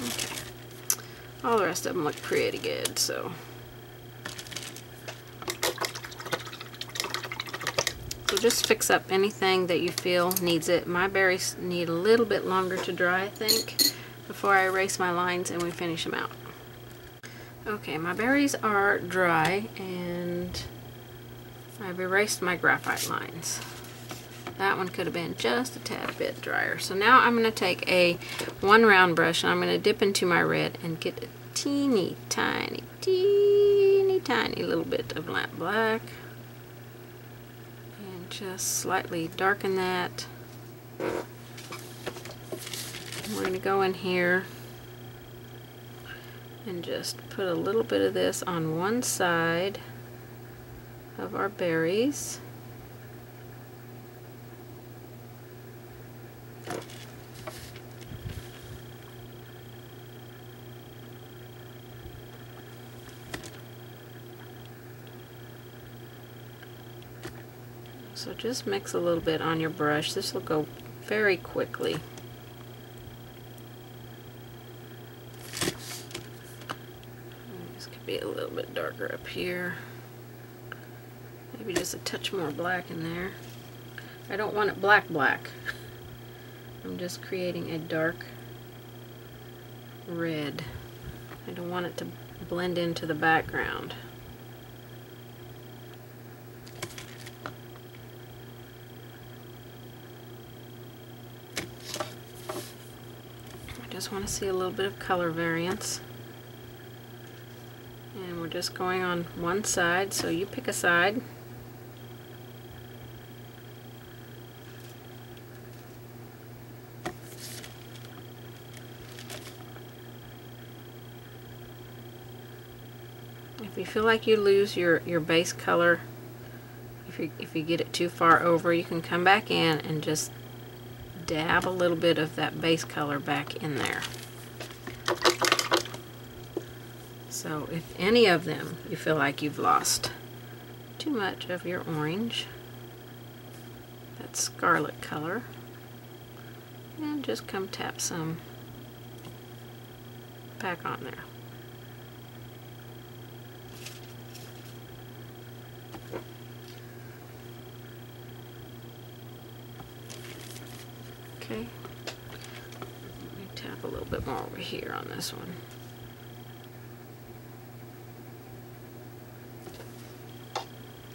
S1: Okay. All the rest of them look pretty good, so. So just fix up anything that you feel needs it. My berries need a little bit longer to dry, I think, before I erase my lines and we finish them out. Okay, my berries are dry and I've erased my graphite lines. That one could have been just a tad bit drier. So now I'm going to take a 1 round brush and I'm going to dip into my red and get a teeny tiny little bit of lamp black. Just slightly darken that. We're going to go in here and just put a little bit of this on one side of our berries. So just mix a little bit on your brush. This will go very quickly. This could be a little bit darker up here. Maybe just a touch more black in there. I don't want it black. I'm just creating a dark red. I don't want it to blend into the background. Just want to see a little bit of color variance, and we're just going on one side, so you pick a side. If you feel like you lose your base color, if you get it too far over, you can come back in and just dab a little bit of that base color back in there. So if any of them you feel like you've lost too much of your orange, that scarlet color, and just come tap some back on there. Okay, let me tap a little bit more over here on this one.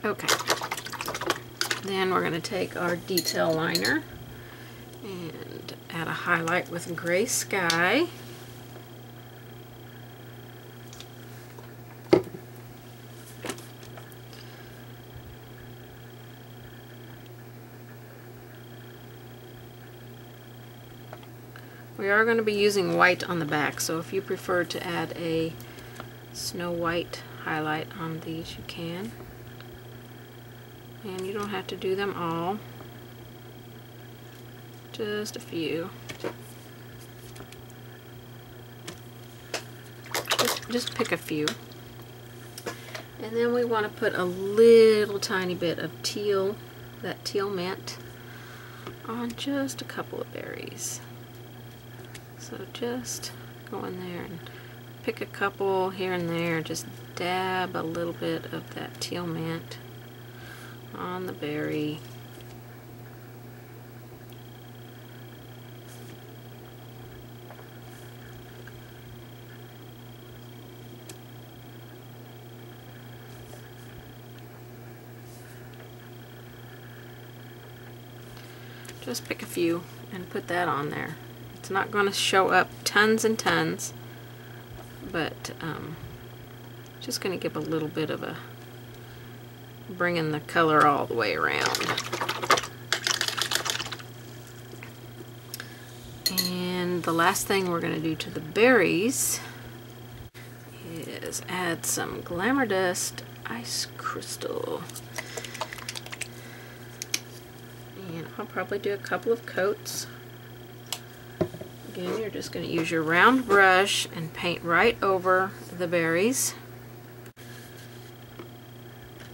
S1: Okay, then we're going to take our detail liner and add a highlight with Gray Sky. We are going to be using white on the back, so if you prefer to add a snow white highlight on these, you can. And you don't have to do them all, just a few. Just pick a few. And then we want to put a little tiny bit of teal, that teal mint, on just a couple of berries. So just go in there and pick a couple here and there, just dab a little bit of that teal mint on the berry. Just pick a few and put that on there. It's not going to show up tons and tons, but just going to give a little bit of a, bringing the color all the way around. And the last thing we're going to do to the berries is add some Glamour Dust Ice Crystal. And I'll probably do a couple of coats. Again, you're just going to use your round brush and paint right over the berries.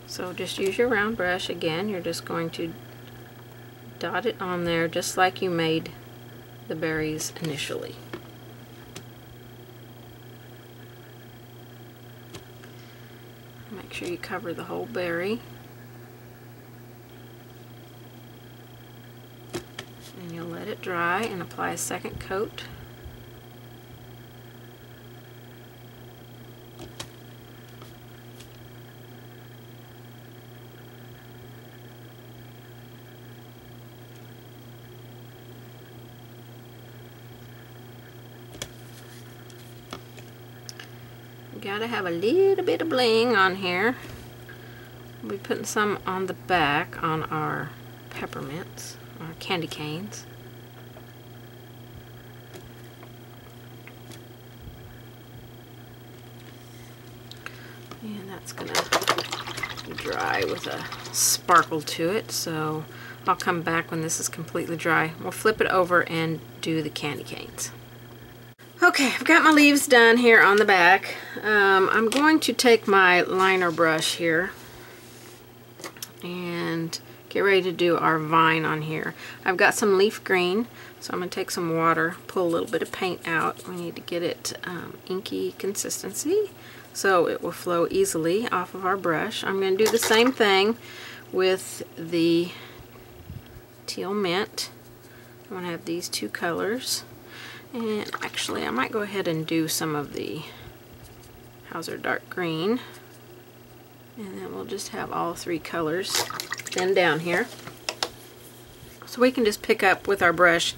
S1: So just use your round brush. Again, you're just going to dot it on there just like you made the berries initially. Make sure you cover the whole berry. And you'll let it dry and apply a second coat. Gotta have a little bit of bling on here. We'll be putting some on the back on our peppermints, our candy canes. And that's gonna dry with a sparkle to it, so I'll come back when this is completely dry. We'll flip it over and do the candy canes. Okay, I've got my leaves done here on the back. I'm going to take my liner brush here and get ready to do our vine on here. I've got some leaf green, so I'm going to take some water, pull a little bit of paint out. We need to get it inky consistency so it will flow easily off of our brush. I'm going to do the same thing with the teal mint. I'm going to have these two colors. And actually, I might go ahead and do some of the Hauser dark green. And then we'll just have all three colors then down here. So we can just pick up with our brush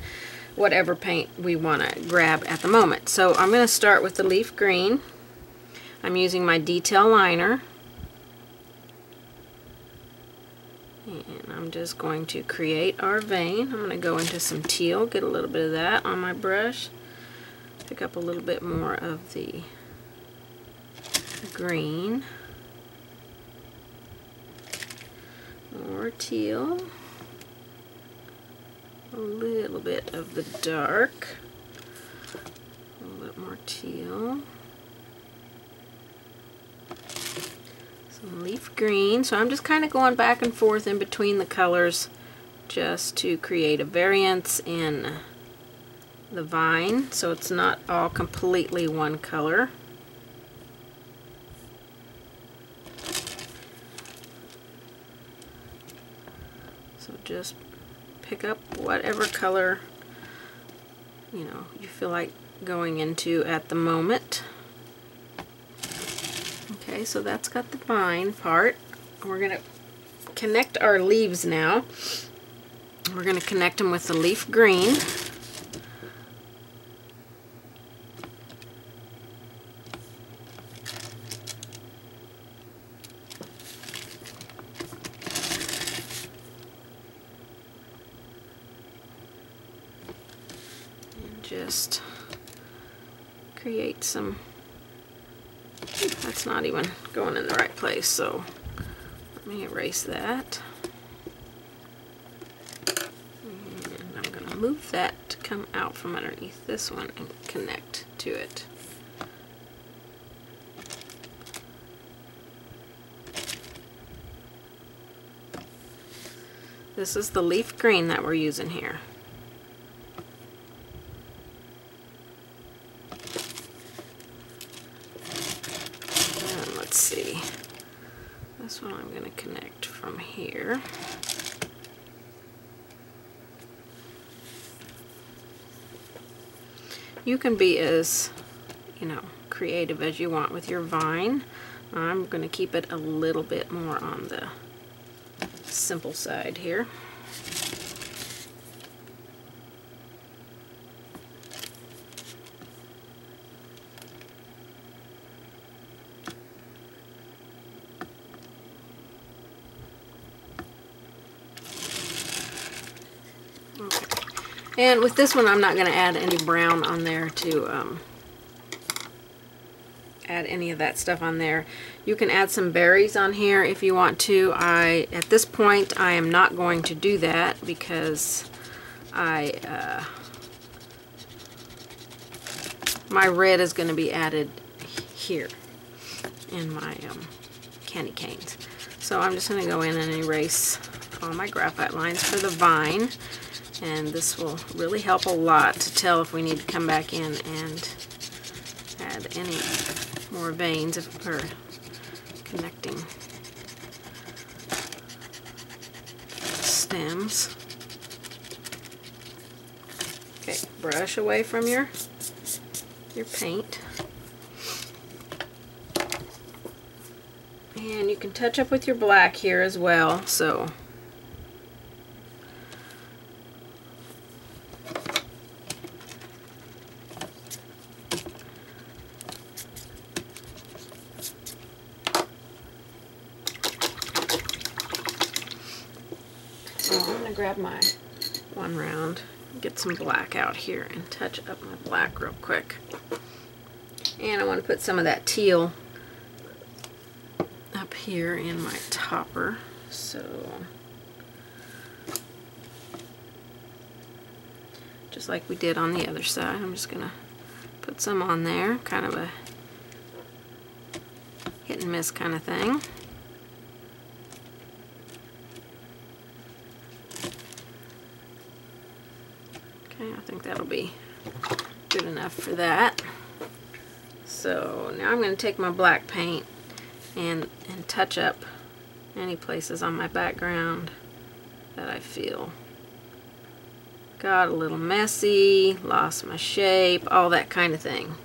S1: whatever paint we want to grab at the moment. So I'm going to start with the leaf green. I'm using my detail liner. And I'm just going to create our vein. I'm going to go into some teal, get a little bit of that on my brush. Pick up a little bit more of the green. More teal. A little bit of the dark. A little bit more teal. Some leaf green. So I'm just kind of going back and forth in between the colors just to create a variance in the vine so it's not all completely one color. So just pick up whatever color you feel like going into at the moment. Okay, so that's got the vine part. We're going to connect our leaves now. We're going to connect them with the leaf green. And just create some. That's not even going in the right place, so let me erase that. And I'm going to move that to come out from underneath this one and connect to it. This is the leaf green that we're using here. This one I'm going to connect from here. You can be as, creative as you want with your vine. I'm going to keep it a little bit more on the simple side here. And with this one, I'm not going to add any brown on there to add any of that stuff on there. You can add some berries on here if you want to. At this point, I am not going to do that because I my red is going to be added here in my candy canes. So I'm just going to go in and erase all my graphite lines for the vine, and this will really help a lot to tell if we need to come back in and add any more veins if we're connecting stems. Okay, brush away from your paint. And you can touch up with your black here as well. So I'm going to grab my one round, get some black out here and touch up my black real quick. And I want to put some of that teal up here in my topper. So just like we did on the other side, I'm just going to put some on there, kind of a hit and miss kind of thing. Okay, I think that'll be good enough for that. So now I'm going to take my black paint and touch up any places on my background that I feel got a little messy, lost my shape, all that kind of thing.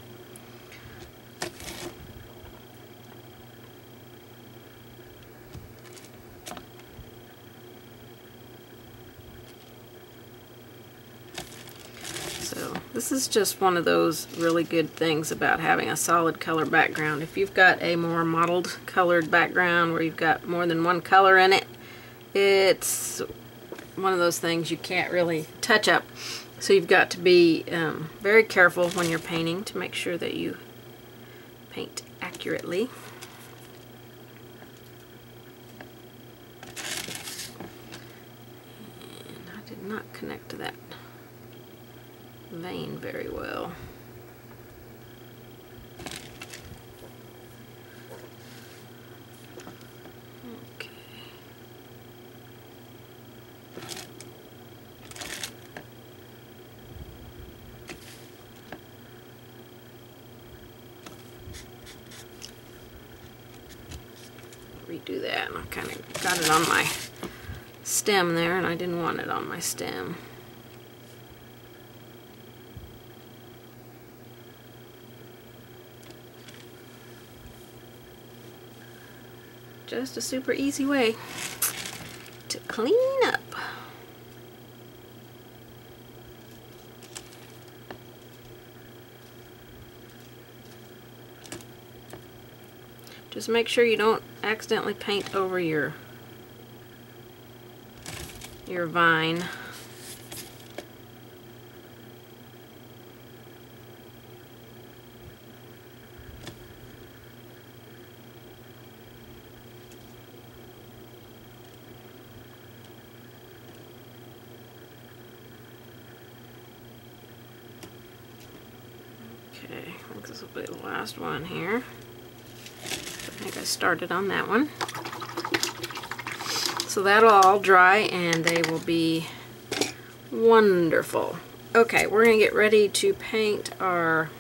S1: So this is just one of those really good things about having a solid color background. If you've got a more mottled colored background where you've got more than one color in it, it's one of those things you can't really touch up. So you've got to be very careful when you're painting to make sure that you paint accurately. And I did not connect to that vein very well. Okay. Redo that, and I kind of got it on my stem there, and I didn't want it on my stem. Just a super easy way to clean up. Just make sure you don't accidentally paint over your vine. Okay, I think this will be the last one here. I think I started on that one. So that'll all dry and they will be wonderful. Okay, we're going to get ready to paint our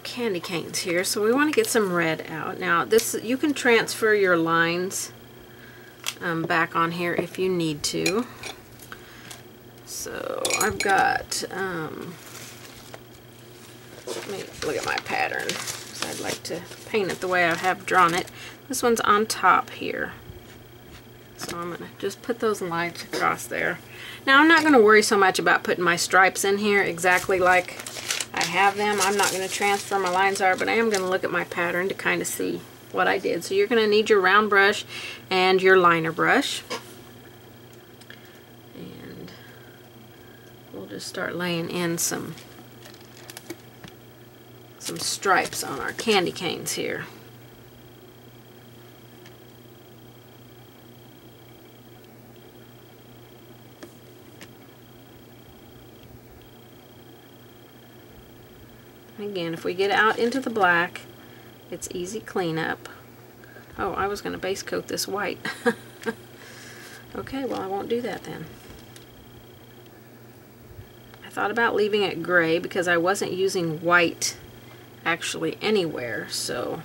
S1: candy canes here. So we want to get some red out. Now this, you can transfer your lines back on here if you need to. So I've got, let me look at my pattern. I'd like to paint it the way I have drawn it. This one's on top here. So I'm going to just put those lines across there. Now I'm not going to worry so much about putting my stripes in here exactly like I have them. I'm not going to transfer my lines are, but I am going to look at my pattern to kind of see what I did. So you're going to need your round brush and your liner brush. And we'll just start laying in some stripes on our candy canes here. Again, if we get out into the black, it's easy cleanup. Oh, I was going to base coat this white. Okay, well, I won't do that then. I thought about leaving it gray because I wasn't using white actually anywhere, so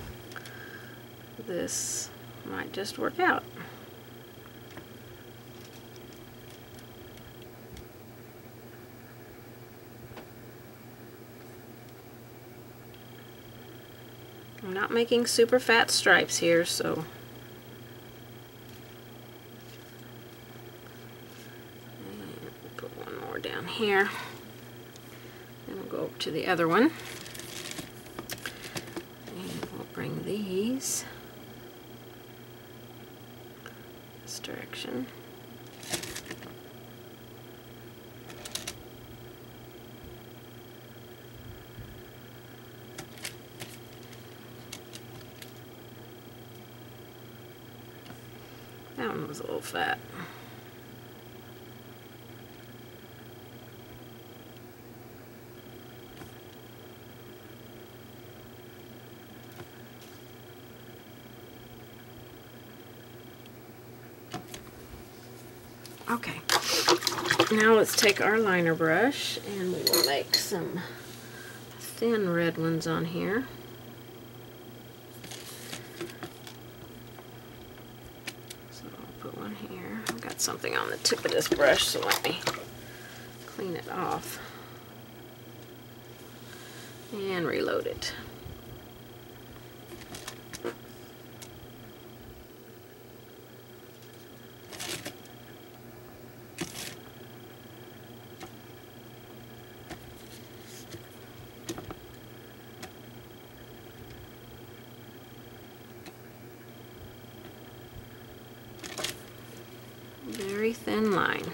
S1: this might just work out. I'm not making super fat stripes here, so we'll put one more down here. Then we'll go over to the other one. And we'll bring these this direction. That one was a little fat. Okay, now let's take our liner brush and we will make some thin red ones on here. Something on the tip of this brush, so let me clean it off and reload it. Very thin line.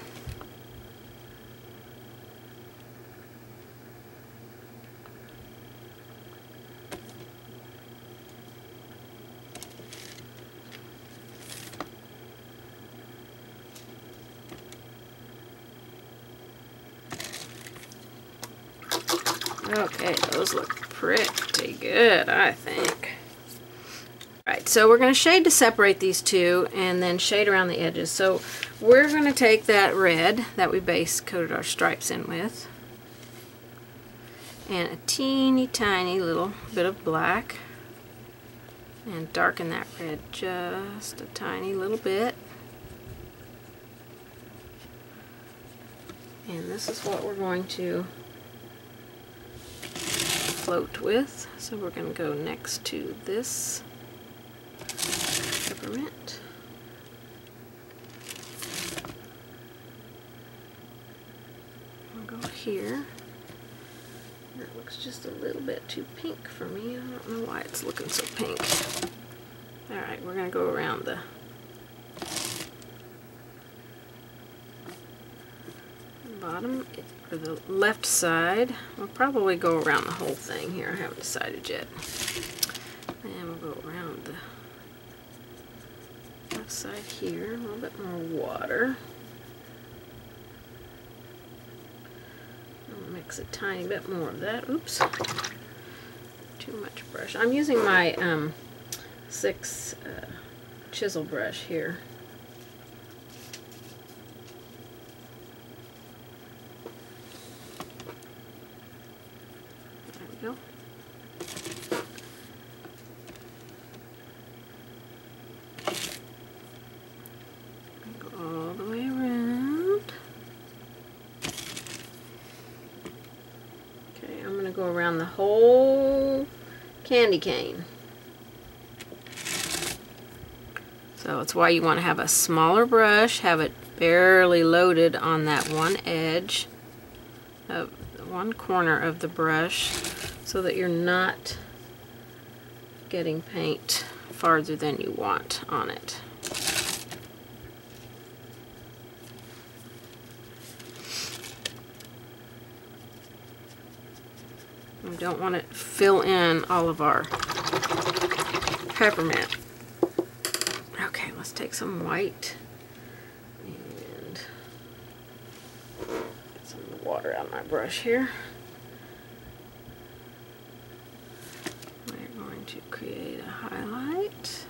S1: Okay, those look pretty good, I think. Alright, so we're going to shade to separate these two and then shade around the edges. So we're going to take that red that we base coated our stripes in with and a teeny tiny little bit of black and darken that red just a tiny little bit. And this is what we're going to float with. So we're going to go next to this peppermint. I'll go here. That looks just a little bit too pink for me. I don't know why it's looking so pink. Alright, we're going to go around the bottom, or the left side. We'll probably go around the whole thing here. I haven't decided yet. And we'll go around the left side here, a little bit more water. I'll mix a tiny bit more of that. Oops, too much brush. I'm using my 6 chisel brush here. There we go. All the way around. Okay, I'm going to go around the whole candy cane. So it's why you want to have a smaller brush, have it barely loaded on that one edge of one corner of the brush so that you're not getting paint farther than you want on it. We don't want to fill in all of our peppermint. Okay, let's take some white and get some water out of my brush here. create a highlight.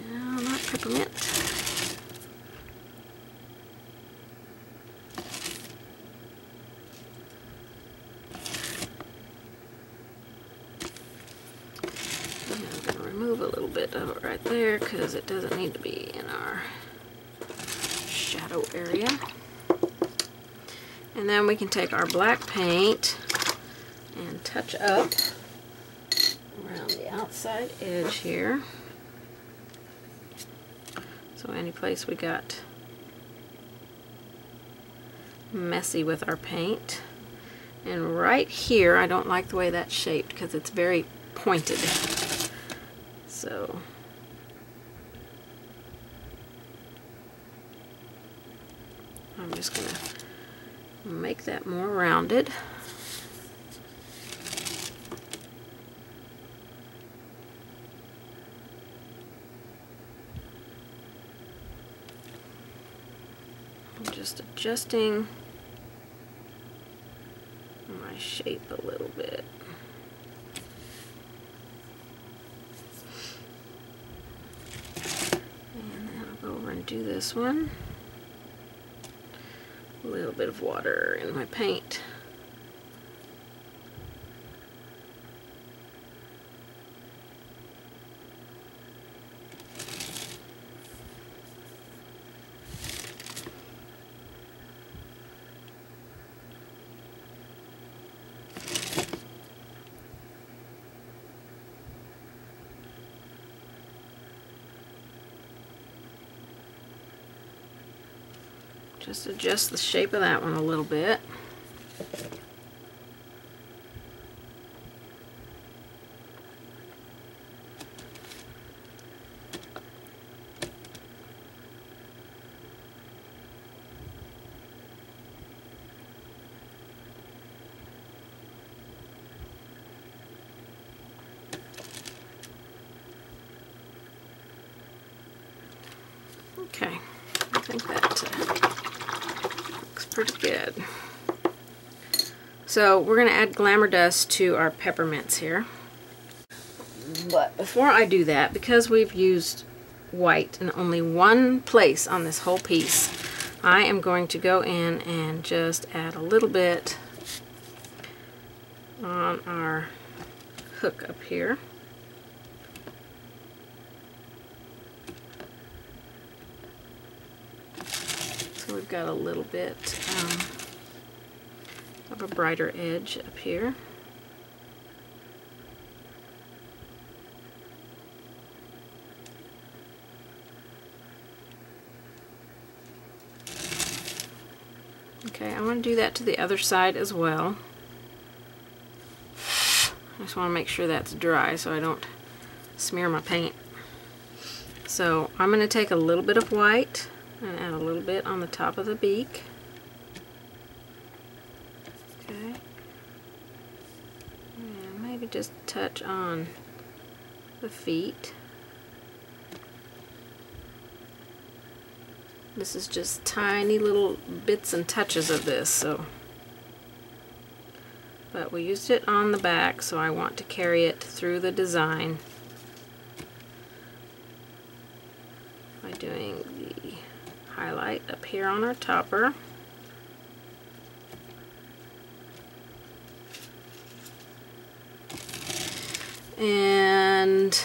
S1: Down that peppermint. Remove a little bit of it right there because it doesn't need to be in our shadow area. And then we can take our black paint and touch up around the outside edge here. So any place we got messy with our paint. And right here, I don't like the way that's shaped because it's very pointed. So I'm just going to make that more rounded. I'm just adjusting my shape a little bit. Do this one. A little bit of water in my paint. Just adjust the shape of that one a little bit. Okay, I think that pretty good. So we're going to add glamour dust to our peppermints here. But before I do that, because we've used white in only one place on this whole piece, I am going to go in and just add a little bit on our hook up here. So we've got a little bit of a brighter edge up here. Okay, I want to do that to the other side as well. I just want to make sure that's dry so I don't smear my paint. So I'm going to take a little bit of white and add a little bit on the top of the beak. Okay. And maybe just touch on the feet. This is just tiny little bits and touches of this, so. But we used it on the back, so I want to carry it through the design by doing the highlight up here on our topper. And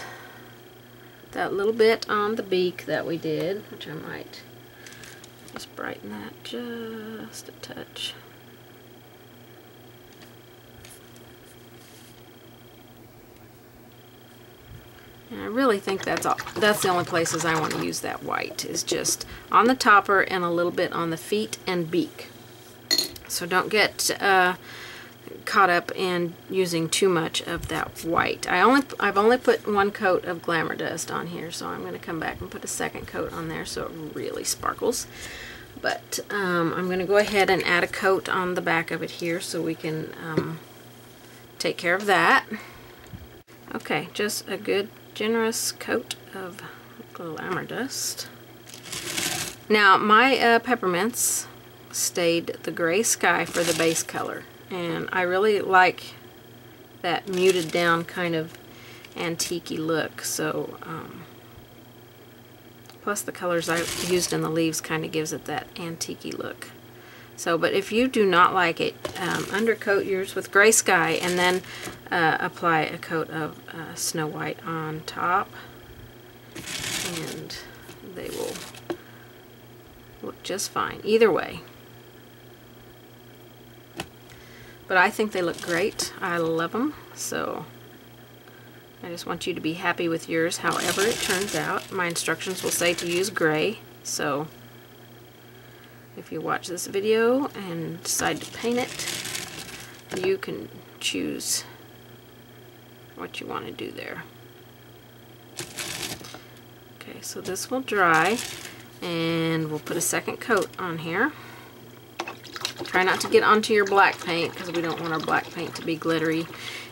S1: that little bit on the beak that we did, which I might just brighten that just a touch. And I really think that's the only places I want to use that white, is just on the topper and a little bit on the feet and beak. So don't get caught up in using too much of that white. I've only put one coat of glamour dust on here, so I'm going to come back and put a second coat on there so it really sparkles. But I'm going to go ahead and add a coat on the back of it here so we can take care of that. Okay, just a good generous coat of glamour dust. Now my peppermints stayed the gray sky for the base color, and I really like that muted down kind of antique-y look. So plus the colors I used in the leaves kind of gives it that antique-y look. So, but if you do not like it, undercoat yours with gray sky and then apply a coat of Snow White on top, and they will look just fine either way. But I think they look great. I love them. So I just want you to be happy with yours however it turns out. My instructions will say to use gray, so if you watch this video and decide to paint it, you can choose what you want to do there. Okay, so this will dry, and we'll put a second coat on here. Try not to get onto your black paint because we don't want our black paint to be glittery.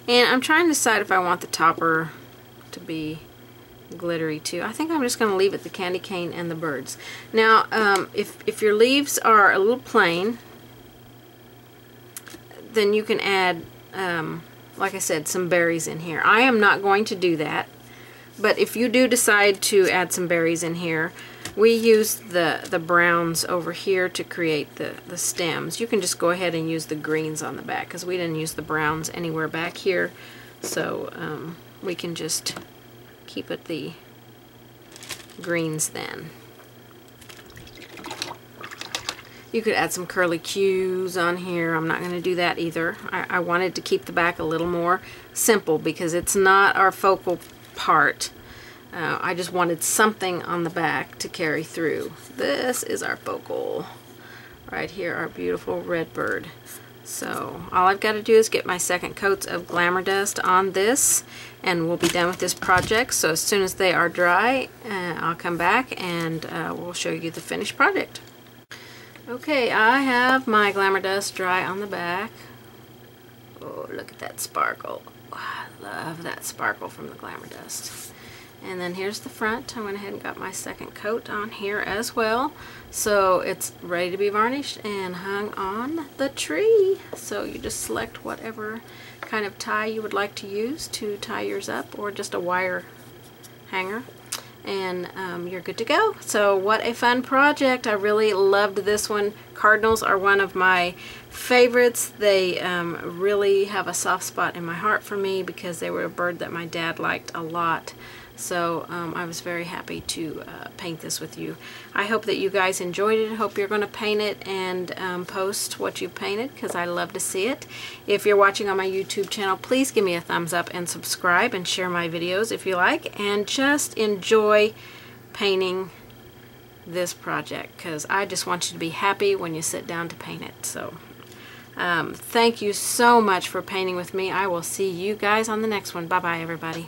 S1: And I'm trying to decide if I want the topper to be glittery too. I think I'm just going to leave it the candy cane and the birds. Now if your leaves are a little plain, then you can add like I said, some berries in here. I am not going to do that, but if you do decide to add some berries in here, we use the browns over here to create the stems. You can just go ahead and use the greens on the back because we didn't use the browns anywhere back here, so we can just keep it the greens then. You could add some curly cues on here. I'm not going to do that either. I wanted to keep the back a little more simple because it's not our focal part. I just wanted something on the back to carry through. This is our focal right here, our beautiful red bird. So all I've got to do is get my second coats of glamour dust on this, and we'll be done with this project. So as soon as they are dry, I'll come back and we'll show you the finished project. Okay, I have my glamour dust dry on the back. Oh, look at that sparkle. Oh, I love that sparkle from the glamour dust. And then here's the front. I went ahead and got my second coat on here as well. So it's ready to be varnished and hung on the tree. So you just select whatever kind of tie you would like to use to tie yours up, or just a wire hanger, and you're good to go. So what a fun project. I really loved this one. Cardinals are one of my favorites. They really have a soft spot in my heart for me because they were a bird that my dad liked a lot. So I was very happy to paint this with you. I hope that you guys enjoyed it. I hope you're going to paint it and post what you painted because I love to see it. If you're watching on my YouTube channel, please give me a thumbs up and subscribe and share my videos if you like. And just enjoy painting this project because I just want you to be happy when you sit down to paint it. So thank you so much for painting with me. I will see you guys on the next one. Bye-bye, everybody.